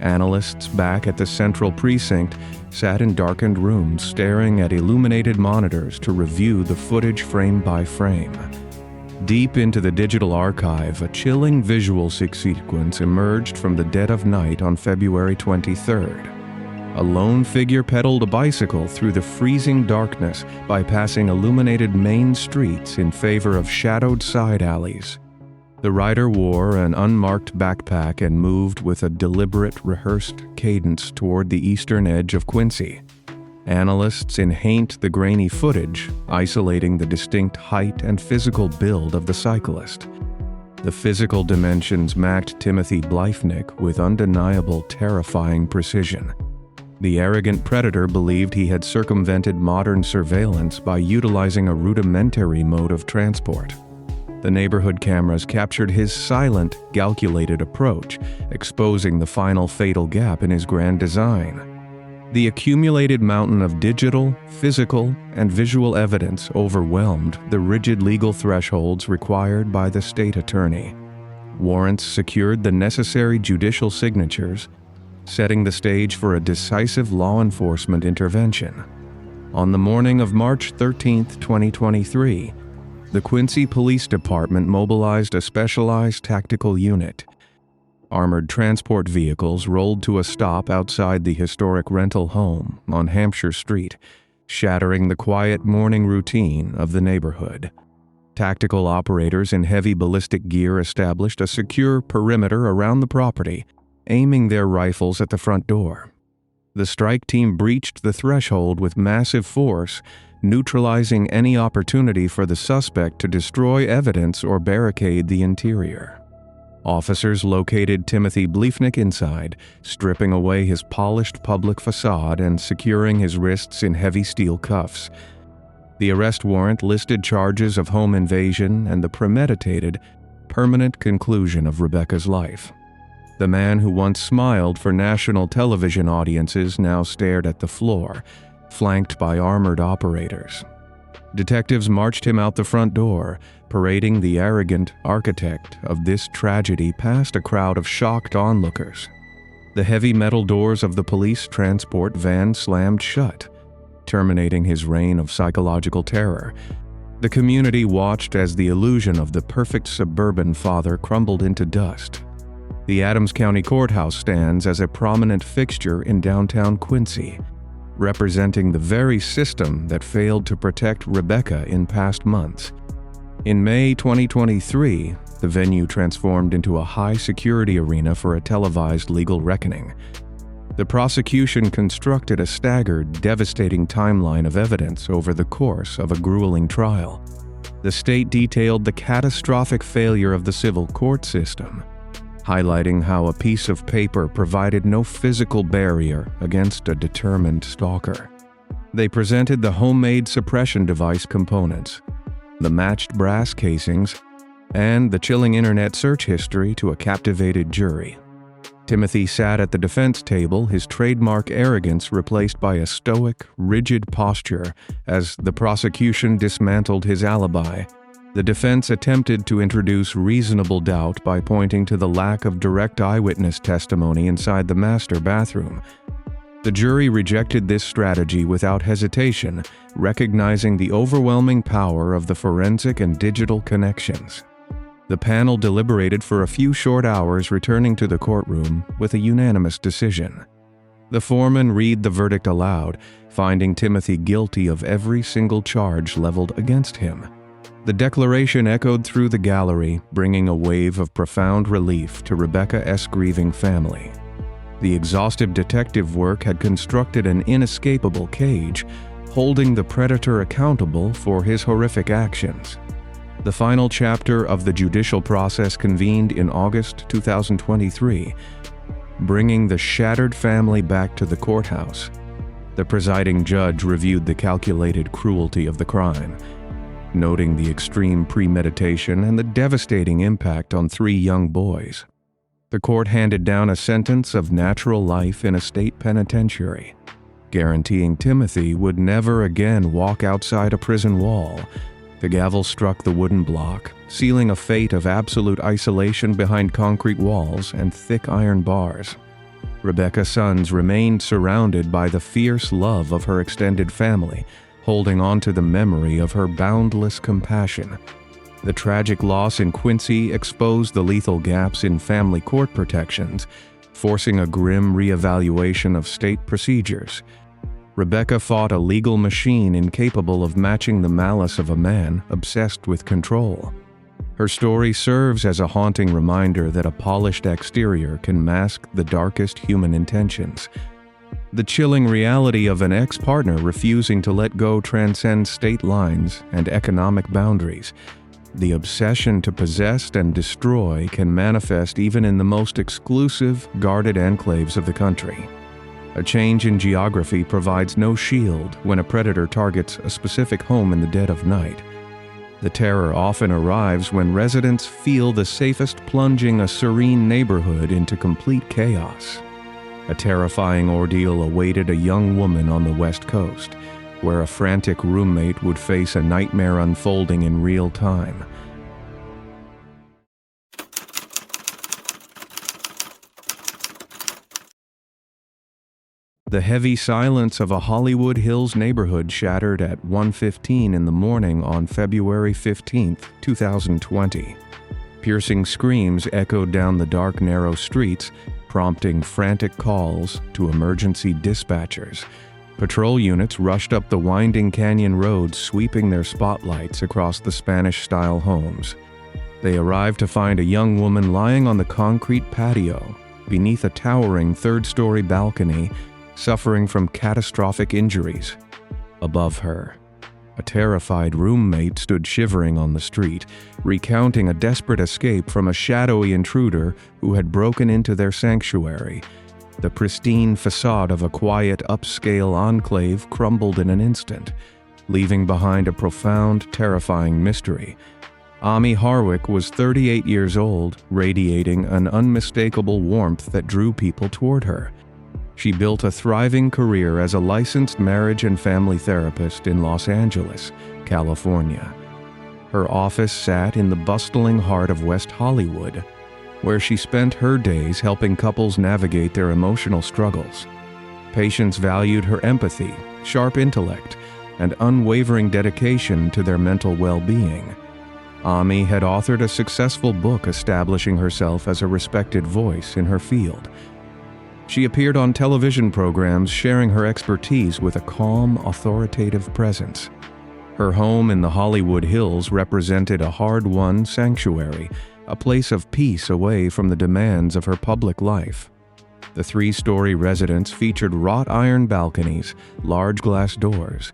Analysts back at the central precinct sat in darkened rooms staring at illuminated monitors to review the footage frame by frame. Deep into the digital archive, a chilling visual sequence emerged from the dead of night on February 23rd. A lone figure pedaled a bicycle through the freezing darkness, bypassing illuminated main streets in favor of shadowed side alleys. The rider wore an unmarked backpack and moved with a deliberate, rehearsed cadence toward the eastern edge of Quincy. Analysts enhanced the grainy footage, isolating the distinct height and physical build of the cyclist. The physical dimensions matched Timothy Bleifnick with undeniable, terrifying precision. The arrogant predator believed he had circumvented modern surveillance by utilizing a rudimentary mode of transport. The neighborhood cameras captured his silent, calculated approach, exposing the final fatal gap in his grand design. The accumulated mountain of digital, physical, and visual evidence overwhelmed the rigid legal thresholds required by the state attorney. Warrants secured the necessary judicial signatures, setting the stage for a decisive law enforcement intervention. On the morning of March 13, 2023, the Quincy Police Department mobilized a specialized tactical unit. Armored transport vehicles rolled to a stop outside the historic rental home on Hampshire Street, shattering the quiet morning routine of the neighborhood. Tactical operators in heavy ballistic gear established a secure perimeter around the property, aiming their rifles at the front door. The strike team breached the threshold with massive force, neutralizing any opportunity for the suspect to destroy evidence or barricade the interior. Officers located Timothy Bleifnick inside, stripping away his polished public facade and securing his wrists in heavy steel cuffs. The arrest warrant listed charges of home invasion and the premeditated, permanent conclusion of Rebecca's life. The man who once smiled for national television audiences now stared at the floor, flanked by armored operators. Detectives marched him out the front door, parading the arrogant architect of this tragedy past a crowd of shocked onlookers. The heavy metal doors of the police transport van slammed shut, terminating his reign of psychological terror. The community watched as the illusion of the perfect suburban father crumbled into dust. The Adams County Courthouse stands as a prominent fixture in downtown Quincy, representing the very system that failed to protect Rebecca in past months. In May 2023, the venue transformed into a high-security arena for a televised legal reckoning. The prosecution constructed a staggered, devastating timeline of evidence over the course of a grueling trial. The state detailed the catastrophic failure of the civil court system, highlighting how a piece of paper provided no physical barrier against a determined stalker. They presented the homemade suppression device components, the matched brass casings, and the chilling internet search history to a captivated jury. Timothy sat at the defense table, his trademark arrogance replaced by a stoic, rigid posture as the prosecution dismantled his alibi. The defense attempted to introduce reasonable doubt by pointing to the lack of direct eyewitness testimony inside the master bathroom. The jury rejected this strategy without hesitation, recognizing the overwhelming power of the forensic and digital connections. The panel deliberated for a few short hours, returning to the courtroom with a unanimous decision. The foreman read the verdict aloud, finding Timothy guilty of every single charge leveled against him. The declaration echoed through the gallery, bringing a wave of profound relief to Rebecca's grieving family. The exhaustive detective work had constructed an inescapable cage, holding the predator accountable for his horrific actions. The final chapter of the judicial process convened in August 2023, bringing the shattered family back to the courthouse. The presiding judge reviewed the calculated cruelty of the crime, noting the extreme premeditation and the devastating impact on 3 young boys. The court handed down a sentence of natural life in a state penitentiary, guaranteeing Timothy would never again walk outside a prison wall. The gavel struck the wooden block, sealing a fate of absolute isolation behind concrete walls and thick iron bars. Rebecca Sons remained surrounded by the fierce love of her extended family, holding on to the memory of her boundless compassion. The tragic loss in Quincy exposed the lethal gaps in family court protections, forcing a grim reevaluation of state procedures. Rebecca fought a legal machine incapable of matching the malice of a man obsessed with control. Her story serves as a haunting reminder that a polished exterior can mask the darkest human intentions. The chilling reality of an ex-partner refusing to let go transcends state lines and economic boundaries. The obsession to possess and destroy can manifest even in the most exclusive, guarded enclaves of the country. A change in geography provides no shield when a predator targets a specific home in the dead of night. The terror often arrives when residents feel the safest plunging a serene neighborhood into complete chaos. A terrifying ordeal awaited a young woman on the West Coast, where a frantic roommate would face a nightmare unfolding in real time. The heavy silence of a Hollywood Hills neighborhood shattered at 1:15 in the morning on February 15, 2020. Piercing screams echoed down the dark, narrow streets, prompting frantic calls to emergency dispatchers. Patrol units rushed up the winding canyon roads, sweeping their spotlights across the Spanish-style homes. They arrived to find a young woman lying on the concrete patio, beneath a towering third-story balcony, suffering from catastrophic injuries. Above her, a terrified roommate stood shivering on the street, recounting a desperate escape from a shadowy intruder who had broken into their sanctuary. The pristine facade of a quiet, upscale enclave crumbled in an instant, leaving behind a profound, terrifying mystery. Amy Harwick was 38 years old, radiating an unmistakable warmth that drew people toward her. She built a thriving career as a licensed marriage and family therapist in Los Angeles, California. Her office sat in the bustling heart of West Hollywood, where she spent her days helping couples navigate their emotional struggles. Patients valued her empathy, sharp intellect, and unwavering dedication to their mental well-being. Amy had authored a successful book establishing herself as a respected voice in her field. She appeared on television programs sharing her expertise with a calm, authoritative presence. Her home in the Hollywood Hills represented a hard-won sanctuary, a place of peace away from the demands of her public life. The three-story residence featured wrought iron balconies, large glass doors,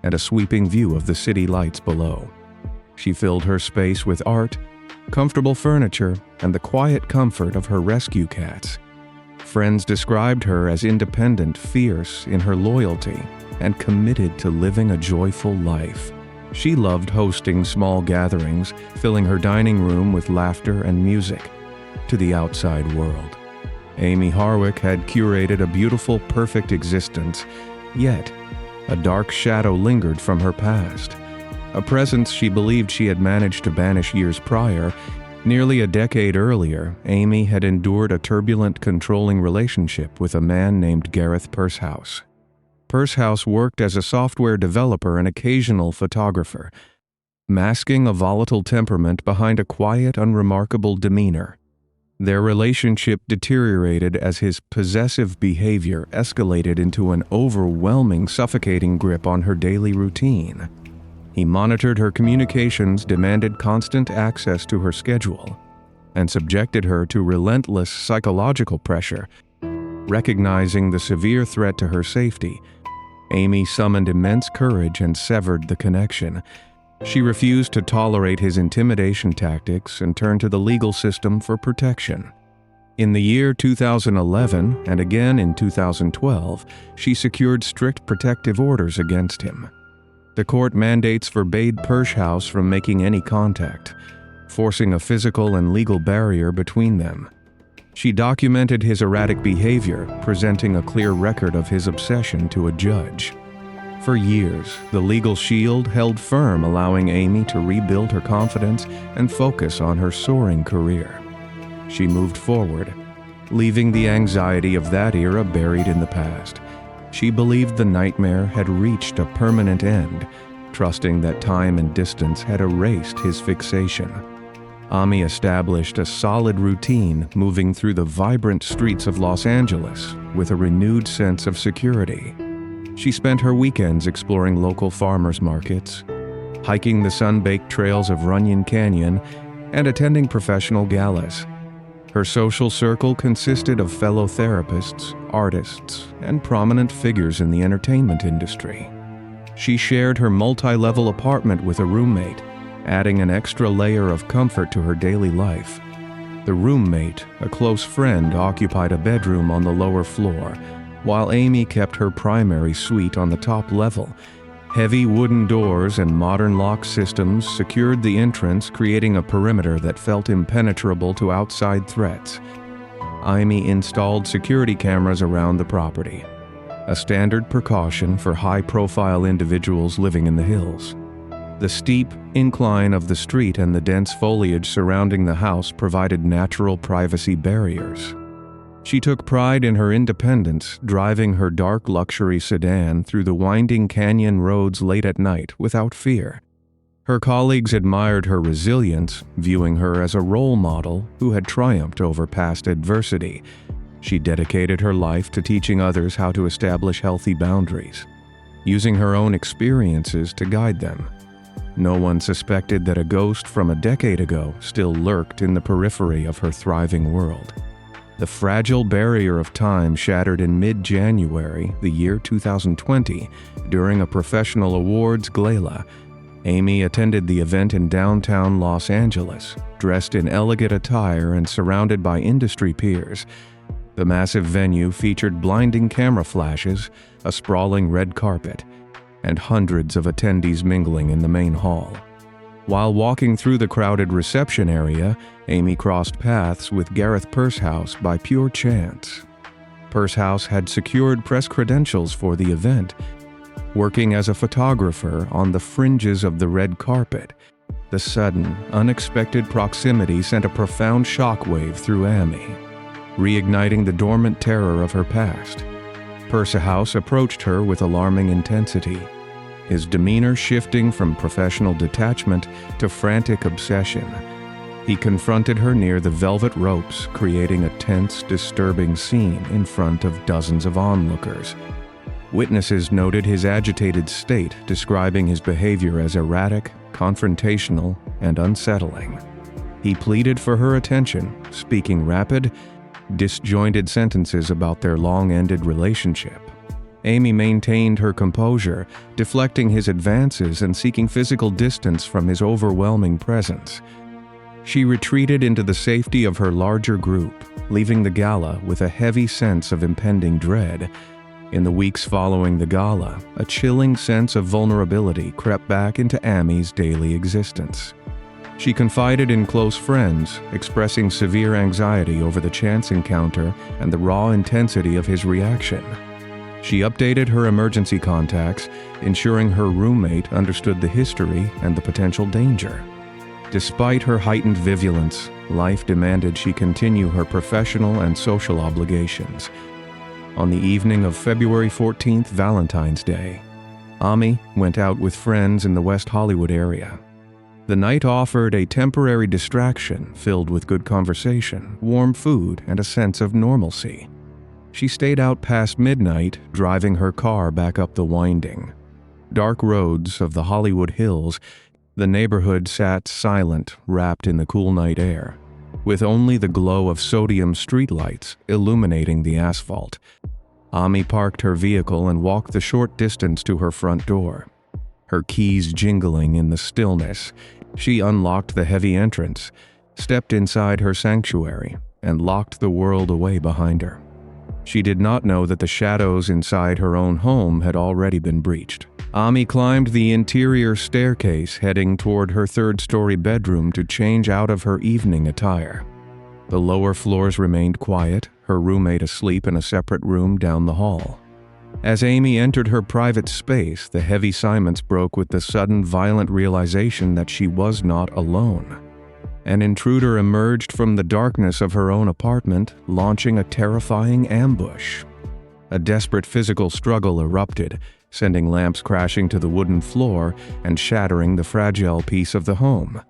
and a sweeping view of the city lights below. She filled her space with art, comfortable furniture, and the quiet comfort of her rescue cats. Friends described her as independent, fierce in her loyalty, and committed to living a joyful life. She loved hosting small gatherings, filling her dining room with laughter and music to the outside world. Amy Harwick had curated a beautiful, perfect existence, yet a dark shadow lingered from her past, a presence she believed she had managed to banish years prior. Nearly a decade earlier, Amy had endured a turbulent, controlling relationship with a man named Gareth Pursehouse. Pursehouse worked as a software developer and occasional photographer, masking a volatile temperament behind a quiet, unremarkable demeanor. Their relationship deteriorated as his possessive behavior escalated into an overwhelming, suffocating grip on her daily routine. He monitored her communications, demanded constant access to her schedule, and subjected her to relentless psychological pressure. Recognizing the severe threat to her safety, Amy summoned immense courage and severed the connection. She refused to tolerate his intimidation tactics and turned to the legal system for protection. In the year 2011, and again in 2012, she secured strict protective orders against him. The court mandates forbade Pursehouse from making any contact, forcing a physical and legal barrier between them. She documented his erratic behavior, presenting a clear record of his obsession to a judge. For years, the legal shield held firm, allowing Amy to rebuild her confidence and focus on her soaring career. She moved forward, leaving the anxiety of that era buried in the past. She believed the nightmare had reached a permanent end, trusting that time and distance had erased his fixation. Ami established a solid routine, moving through the vibrant streets of Los Angeles with a renewed sense of security. She spent her weekends exploring local farmers markets, hiking the sun-baked trails of Runyon Canyon, and attending professional galas. Her social circle consisted of fellow therapists, artists, and prominent figures in the entertainment industry. She shared her multi-level apartment with a roommate, adding an extra layer of comfort to her daily life. The roommate, a close friend, occupied a bedroom on the lower floor, while Amy kept her primary suite on the top level. Heavy wooden doors and modern lock systems secured the entrance, creating a perimeter that felt impenetrable to outside threats. Amy installed security cameras around the property, a standard precaution for high-profile individuals living in the hills. The steep incline of the street and the dense foliage surrounding the house provided natural privacy barriers. She took pride in her independence, driving her dark luxury sedan through the winding canyon roads late at night without fear. Her colleagues admired her resilience, viewing her as a role model who had triumphed over past adversity. She dedicated her life to teaching others how to establish healthy boundaries, using her own experiences to guide them. No one suspected that a ghost from a decade ago still lurked in the periphery of her thriving world. The fragile barrier of time shattered in mid-January, the year 2020, during a professional awards gala. Amy attended the event in downtown Los Angeles, dressed in elegant attire and surrounded by industry peers. The massive venue featured blinding camera flashes, a sprawling red carpet, and hundreds of attendees mingling in the main hall. While walking through the crowded reception area, Amy crossed paths with Gareth Pursehouse by pure chance. Pursehouse had secured press credentials for the event, working as a photographer on the fringes of the red carpet. The sudden, unexpected proximity sent a profound shockwave through Amy, reigniting the dormant terror of her past. Pursehouse approached her with alarming intensity, his demeanor shifting from professional detachment to frantic obsession. He confronted her near the velvet ropes, creating a tense, disturbing scene in front of dozens of onlookers. Witnesses noted his agitated state, describing his behavior as erratic, confrontational, and unsettling. He pleaded for her attention, speaking rapid, disjointed sentences about their long-ended relationship. Amy maintained her composure, deflecting his advances and seeking physical distance from his overwhelming presence. She retreated into the safety of her larger group, leaving the gala with a heavy sense of impending dread. In the weeks following the gala, a chilling sense of vulnerability crept back into Amy's daily existence. She confided in close friends, expressing severe anxiety over the chance encounter and the raw intensity of his reaction. She updated her emergency contacts, ensuring her roommate understood the history and the potential danger. Despite her heightened vigilance, life demanded she continue her professional and social obligations. On the evening of February 14th, Valentine's Day, Amy went out with friends in the West Hollywood area. The night offered a temporary distraction filled with good conversation, warm food, and a sense of normalcy. She stayed out past midnight, driving her car back up the winding, dark roads of the Hollywood Hills. The neighborhood sat silent, wrapped in the cool night air, with only the glow of sodium streetlights illuminating the asphalt. Amy parked her vehicle and walked the short distance to her front door. Her keys jingling in the stillness, she unlocked the heavy entrance, stepped inside her sanctuary, and locked the world away behind her. She did not know that the shadows inside her own home had already been breached. Amy climbed the interior staircase, heading toward her third-story bedroom to change out of her evening attire. The lower floors remained quiet, her roommate asleep in a separate room down the hall. As Amy entered her private space, the heavy silence broke with the sudden, violent realization that she was not alone. An intruder emerged from the darkness of her own apartment, launching a terrifying ambush. A desperate physical struggle erupted, sending lamps crashing to the wooden floor and shattering the fragile peace of the home.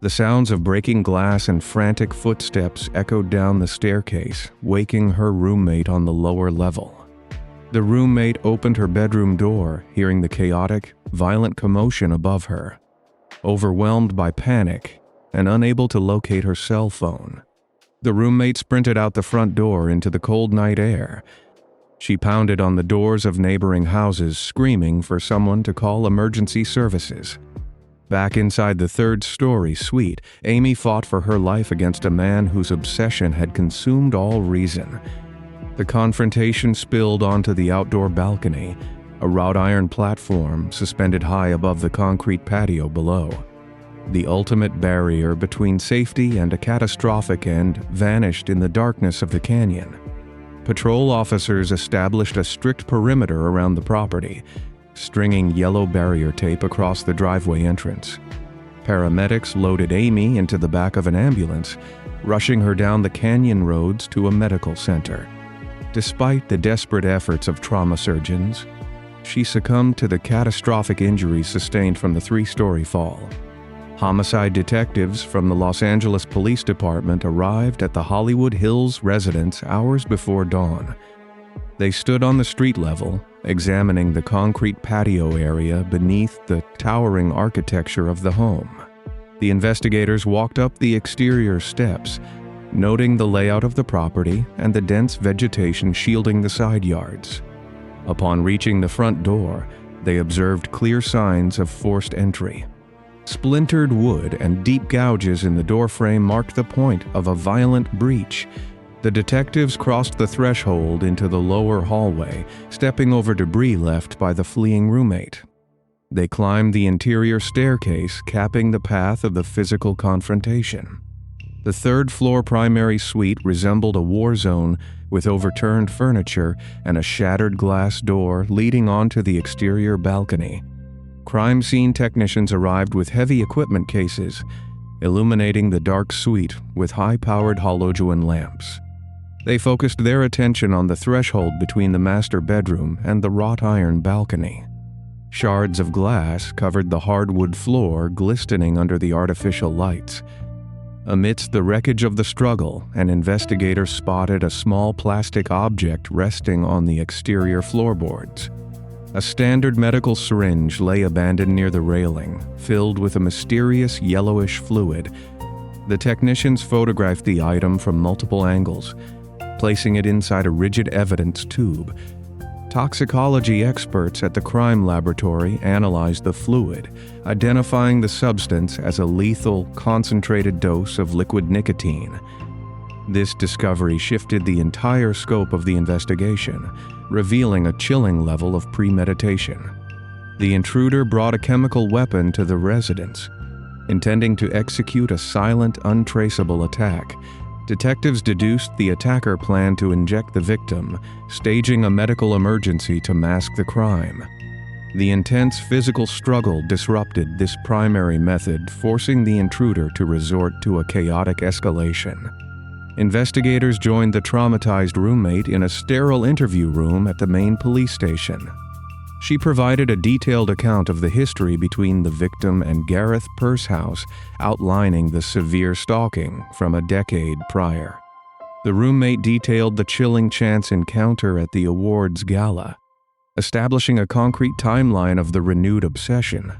The sounds of breaking glass and frantic footsteps echoed down the staircase, waking her roommate on the lower level. The roommate opened her bedroom door, hearing the chaotic, violent commotion above her. Overwhelmed by panic and unable to locate her cell phone, the roommate sprinted out the front door into the cold night air. She pounded on the doors of neighboring houses, screaming for someone to call emergency services. Back inside the third-story suite, Amy fought for her life against a man whose obsession had consumed all reason. The confrontation spilled onto the outdoor balcony, a wrought iron platform suspended high above the concrete patio below. The ultimate barrier between safety and a catastrophic end vanished in the darkness of the canyon. Patrol officers established a strict perimeter around the property, stringing yellow barrier tape across the driveway entrance. Paramedics loaded Amy into the back of an ambulance, rushing her down the canyon roads to a medical center. Despite the desperate efforts of trauma surgeons, she succumbed to the catastrophic injuries sustained from the three-story fall. Homicide detectives from the Los Angeles Police Department arrived at the Hollywood Hills residence hours before dawn. They stood on the street level, examining the concrete patio area beneath the towering architecture of the home. The investigators walked up the exterior steps, noting the layout of the property and the dense vegetation shielding the side yards. Upon reaching the front door, they observed clear signs of forced entry. Splintered wood and deep gouges in the doorframe marked the point of a violent breach. The detectives crossed the threshold into the lower hallway, stepping over debris left by the fleeing roommate. They climbed the interior staircase, capping the path of the physical confrontation. The third-floor primary suite resembled a war zone with overturned furniture and a shattered glass door leading onto the exterior balcony. Crime scene technicians arrived with heavy equipment cases, illuminating the dark suite with high-powered halogen lamps. They focused their attention on the threshold between the master bedroom and the wrought iron balcony. Shards of glass covered the hardwood floor, glistening under the artificial lights. Amidst the wreckage of the struggle, an investigator spotted a small plastic object resting on the exterior floorboards. A standard medical syringe lay abandoned near the railing, filled with a mysterious yellowish fluid. The technicians photographed the item from multiple angles, placing it inside a rigid evidence tube. Toxicology experts at the crime laboratory analyzed the fluid, identifying the substance as a lethal, concentrated dose of liquid nicotine. This discovery shifted the entire scope of the investigation, revealing a chilling level of premeditation. The intruder brought a chemical weapon to the residence, intending to execute a silent, untraceable attack. Detectives deduced the attacker planned to inject the victim, staging a medical emergency to mask the crime. The intense physical struggle disrupted this primary method, forcing the intruder to resort to a chaotic escalation. Investigators joined the traumatized roommate in a sterile interview room at the main police station. She provided a detailed account of the history between the victim and Gareth Pursehouse, outlining the severe stalking from a decade prior. The roommate detailed the chilling chance encounter at the awards gala, establishing a concrete timeline of the renewed obsession.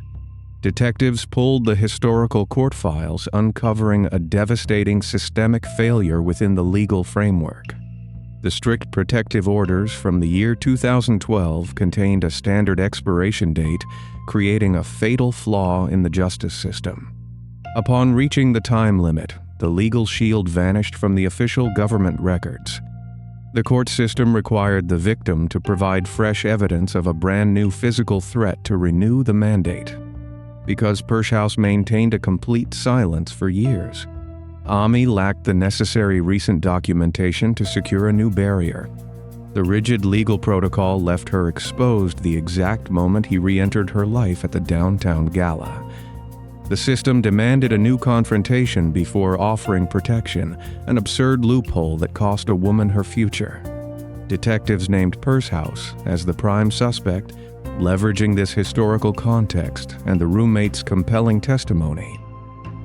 Detectives pulled the historical court files, uncovering a devastating systemic failure within the legal framework. The strict protective orders from the year 2012 contained a standard expiration date, creating a fatal flaw in the justice system. Upon reaching the time limit, the legal shield vanished from the official government records. The court system required the victim to provide fresh evidence of a brand new physical threat to renew the mandate. Because Pursehouse maintained a complete silence for years, Amy lacked the necessary recent documentation to secure a new barrier. The rigid legal protocol left her exposed the exact moment he re-entered her life at the downtown gala. The system demanded a new confrontation before offering protection, an absurd loophole that cost a woman her future. Detectives named Pursehouse as the prime suspect, leveraging this historical context and the roommate's compelling testimony.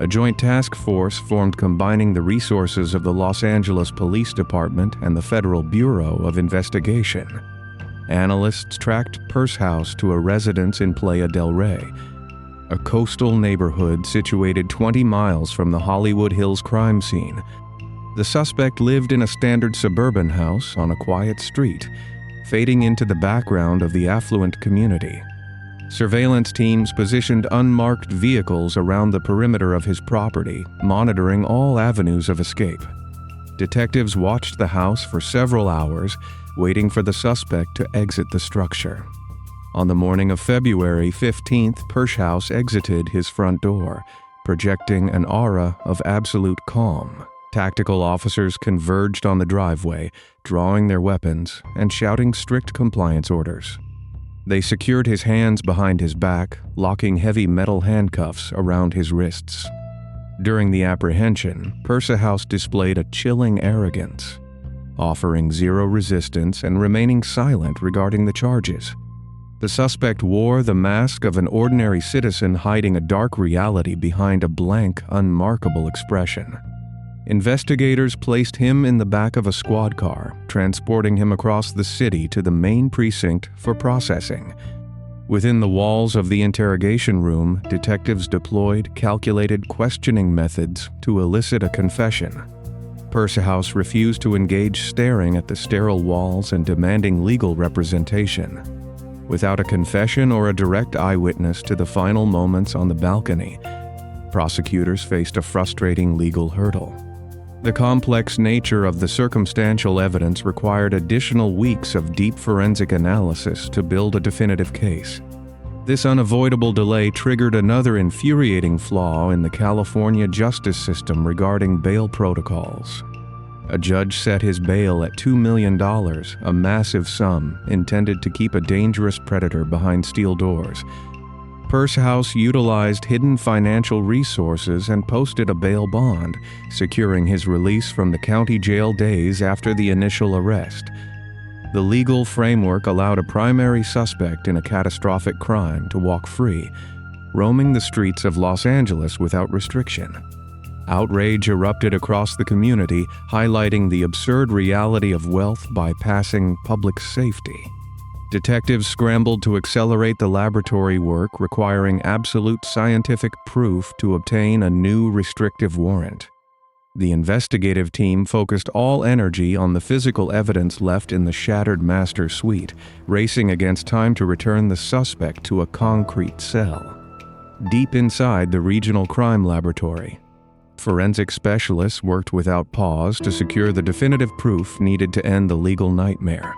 A joint task force formed combining the resources of the Los Angeles Police Department and the Federal Bureau of Investigation. Analysts tracked Pursehouse to a residence in Playa del Rey, a coastal neighborhood situated 20 miles from the Hollywood Hills crime scene. The suspect lived in a standard suburban house on a quiet street, fading into the background of the affluent community. Surveillance teams positioned unmarked vehicles around the perimeter of his property, monitoring all avenues of escape. Detectives watched the house for several hours, waiting for the suspect to exit the structure. On the morning of February 15th, Pursehouse exited his front door, projecting an aura of absolute calm. Tactical officers converged on the driveway, drawing their weapons and shouting strict compliance orders. They secured his hands behind his back, locking heavy metal handcuffs around his wrists. During the apprehension, Pursehouse displayed a chilling arrogance, offering zero resistance and remaining silent regarding the charges. The suspect wore the mask of an ordinary citizen hiding a dark reality behind a blank, unmarkable expression. Investigators placed him in the back of a squad car, transporting him across the city to the main precinct for processing. Within the walls of the interrogation room, detectives deployed calculated questioning methods to elicit a confession. Pursehouse refused to engage, staring at the sterile walls and demanding legal representation. Without a confession or a direct eyewitness to the final moments on the balcony, prosecutors faced a frustrating legal hurdle. The complex nature of the circumstantial evidence required additional weeks of deep forensic analysis to build a definitive case. This unavoidable delay triggered another infuriating flaw in the California justice system regarding bail protocols. A judge set his bail at $2 million, a massive sum intended to keep a dangerous predator behind steel doors. Pursehouse utilized hidden financial resources and posted a bail bond, securing his release from the county jail days after the initial arrest. The legal framework allowed a primary suspect in a catastrophic crime to walk free, roaming the streets of Los Angeles without restriction. Outrage erupted across the community, highlighting the absurd reality of wealth bypassing public safety. Detectives scrambled to accelerate the laboratory work, requiring absolute scientific proof to obtain a new restrictive warrant. The investigative team focused all energy on the physical evidence left in the shattered master suite, racing against time to return the suspect to a concrete cell. Deep inside the regional crime laboratory, forensic specialists worked without pause to secure the definitive proof needed to end the legal nightmare.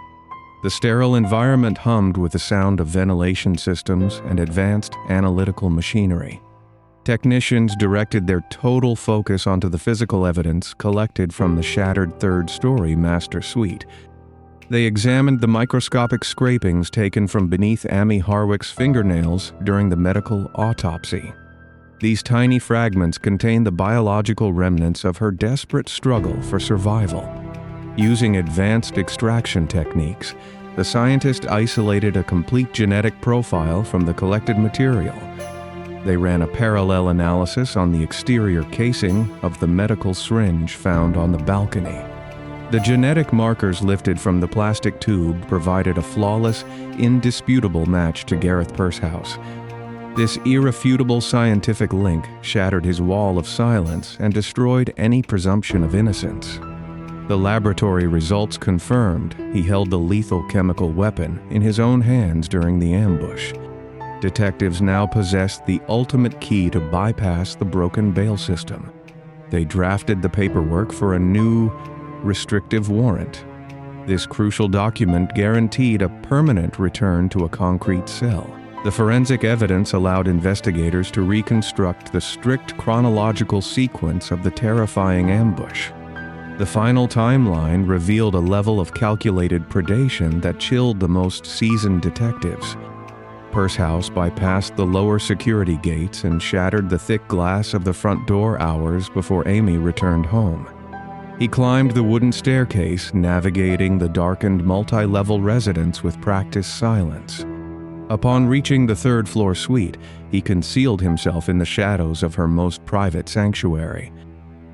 The sterile environment hummed with the sound of ventilation systems and advanced analytical machinery. Technicians directed their total focus onto the physical evidence collected from the shattered third-story master suite. They examined the microscopic scrapings taken from beneath Amy Harwick's fingernails during the medical autopsy. These tiny fragments contain the biological remnants of her desperate struggle for survival. Using advanced extraction techniques, the scientist isolated a complete genetic profile from the collected material. They ran a parallel analysis on the exterior casing of the medical syringe found on the balcony. The genetic markers lifted from the plastic tube provided a flawless, indisputable match to Gareth Pursehouse. This irrefutable scientific link shattered his wall of silence and destroyed any presumption of innocence. The laboratory results confirmed he held the lethal chemical weapon in his own hands during the ambush. Detectives now possessed the ultimate key to bypass the broken bail system. They drafted the paperwork for a new, restrictive warrant. This crucial document guaranteed a permanent return to a concrete cell. The forensic evidence allowed investigators to reconstruct the strict chronological sequence of the terrifying ambush. The final timeline revealed a level of calculated predation that chilled the most seasoned detectives. Pursehouse bypassed the lower security gates and shattered the thick glass of the front door hours before Amy returned home. He climbed the wooden staircase, navigating the darkened multi-level residence with practiced silence. Upon reaching the third-floor suite, he concealed himself in the shadows of her most private sanctuary.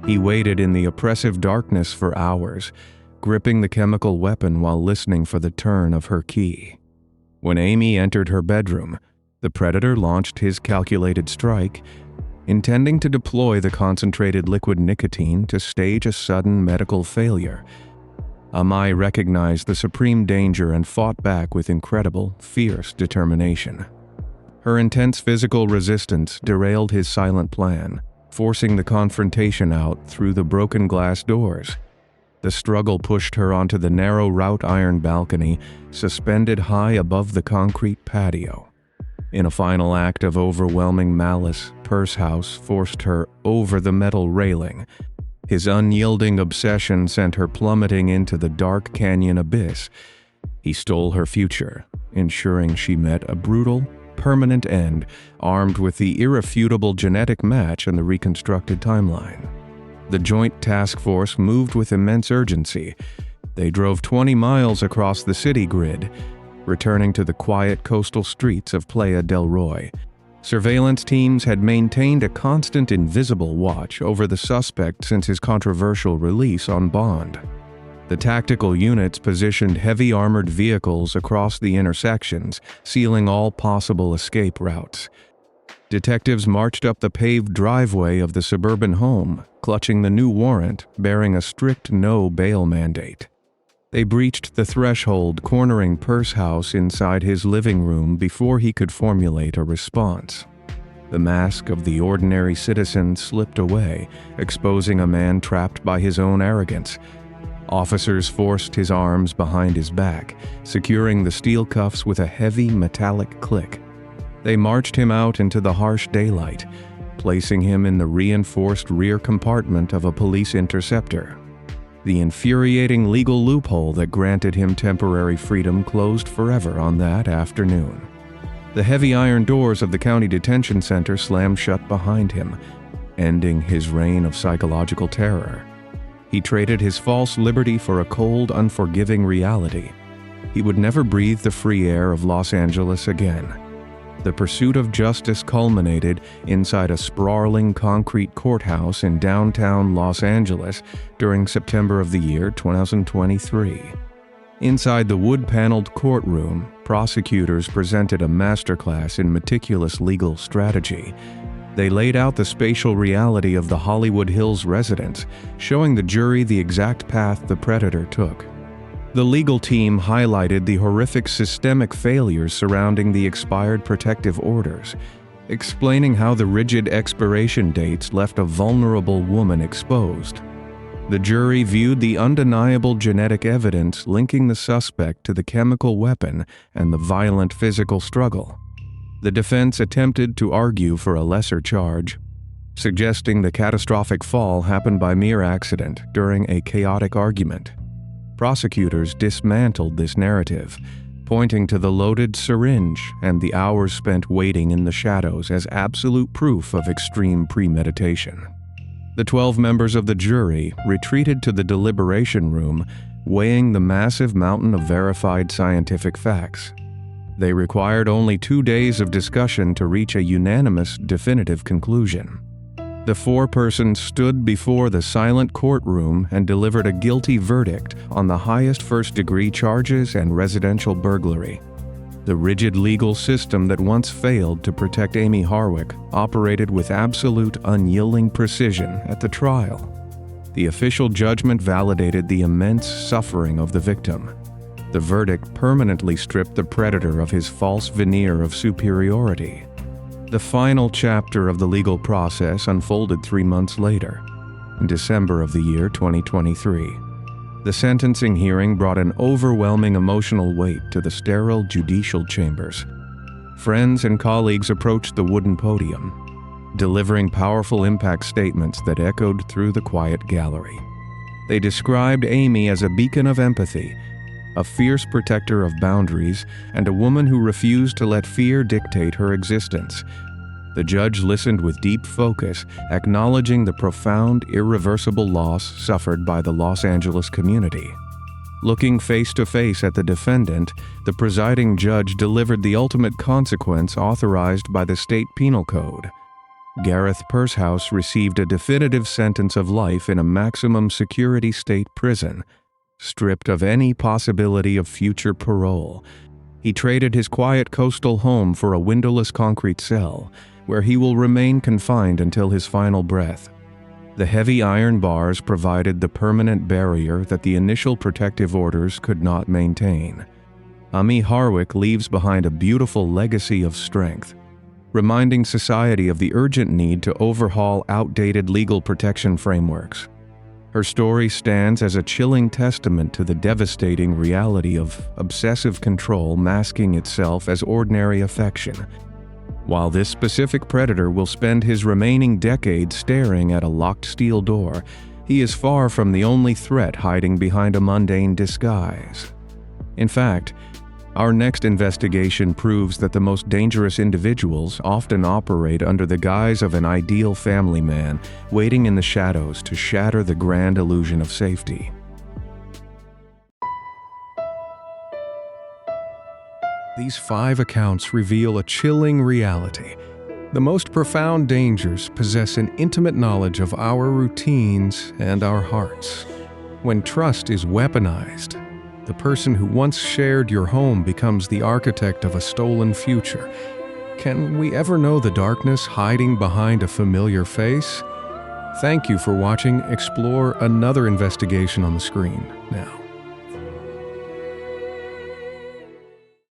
He waited in the oppressive darkness for hours, gripping the chemical weapon while listening for the turn of her key. When Amy entered her bedroom, the predator launched his calculated strike, intending to deploy the concentrated liquid nicotine to stage a sudden medical failure. Amai recognized the supreme danger and fought back with incredible, fierce determination. Her intense physical resistance derailed his silent plan, forcing the confrontation out through the broken glass doors. The struggle pushed her onto the narrow wrought iron balcony, suspended high above the concrete patio. In a final act of overwhelming malice, Pursehouse forced her over the metal railing. His unyielding obsession sent her plummeting into the dark canyon abyss. He stole her future, ensuring she met a brutal, permanent end, armed with the irrefutable genetic match and the reconstructed timeline. The Joint Task Force moved with immense urgency. They drove 20 miles across the city grid, returning to the quiet coastal streets of Playa del Roy. Surveillance teams had maintained a constant invisible watch over the suspect since his controversial release on bond. The tactical units positioned heavy armored vehicles across the intersections, sealing all possible escape routes. Detectives marched up the paved driveway of the suburban home, clutching the new warrant bearing a strict no-bail mandate. They breached the threshold, cornering Pursehouse inside his living room before he could formulate a response. The mask of the ordinary citizen slipped away, exposing a man trapped by his own arrogance. Officers forced his arms behind his back, securing the steel cuffs with a heavy metallic click. They marched him out into the harsh daylight, placing him in the reinforced rear compartment of a police interceptor. The infuriating legal loophole that granted him temporary freedom closed forever on that afternoon. The heavy iron doors of the county detention center slammed shut behind him, ending his reign of psychological terror. He traded his false liberty for a cold, unforgiving reality. He would never breathe the free air of Los Angeles again. The pursuit of justice culminated inside a sprawling concrete courthouse in downtown Los Angeles during September of the year 2023. Inside the wood-paneled courtroom, prosecutors presented a masterclass in meticulous legal strategy. They laid out the spatial reality of the Hollywood Hills residence, showing the jury the exact path the predator took. The legal team highlighted the horrific systemic failures surrounding the expired protective orders, explaining how the rigid expiration dates left a vulnerable woman exposed. The jury viewed the undeniable genetic evidence linking the suspect to the chemical weapon and the violent physical struggle. The defense attempted to argue for a lesser charge, suggesting the catastrophic fall happened by mere accident during a chaotic argument. Prosecutors dismantled this narrative, pointing to the loaded syringe and the hours spent waiting in the shadows as absolute proof of extreme premeditation. The 12 members of the jury retreated to the deliberation room, weighing the massive mountain of verified scientific facts. They required only 2 days of discussion to reach a unanimous, definitive conclusion. The four persons stood before the silent courtroom and delivered a guilty verdict on the highest first-degree charges and residential burglary. The rigid legal system that once failed to protect Amy Harwick operated with absolute, unyielding precision at the trial. The official judgment validated the immense suffering of the victim. The verdict permanently stripped the predator of his false veneer of superiority. The final chapter of the legal process unfolded 3 months later, in December of the year 2023. The sentencing hearing brought an overwhelming emotional weight to the sterile judicial chambers. Friends and colleagues approached the wooden podium, delivering powerful impact statements that echoed through the quiet gallery. They described Amy as a beacon of empathy, a fierce protector of boundaries, and a woman who refused to let fear dictate her existence. The judge listened with deep focus, acknowledging the profound, irreversible loss suffered by the Los Angeles community. Looking face to face at the defendant, the presiding judge delivered the ultimate consequence authorized by the state penal code. Gareth Pershouse received a definitive sentence of life in a maximum security state prison, stripped of any possibility of future parole. He traded his quiet coastal home for a windowless concrete cell, where he will remain confined until his final breath. The heavy iron bars provided the permanent barrier that the initial protective orders could not maintain. Ami Harwick leaves behind a beautiful legacy of strength, reminding society of the urgent need to overhaul outdated legal protection frameworks. Her story stands as a chilling testament to the devastating reality of obsessive control masking itself as ordinary affection. While this specific predator will spend his remaining decades staring at a locked steel door, he is far from the only threat hiding behind a mundane disguise. In fact, our next investigation proves that the most dangerous individuals often operate under the guise of an ideal family man, waiting in the shadows to shatter the grand illusion of safety. These 5 accounts reveal a chilling reality. The most profound dangers possess an intimate knowledge of our routines and our hearts. When trust is weaponized, the person who once shared your home becomes the architect of a stolen future. Can we ever know the darkness hiding behind a familiar face? Thank you for watching. Explore another investigation on the screen now.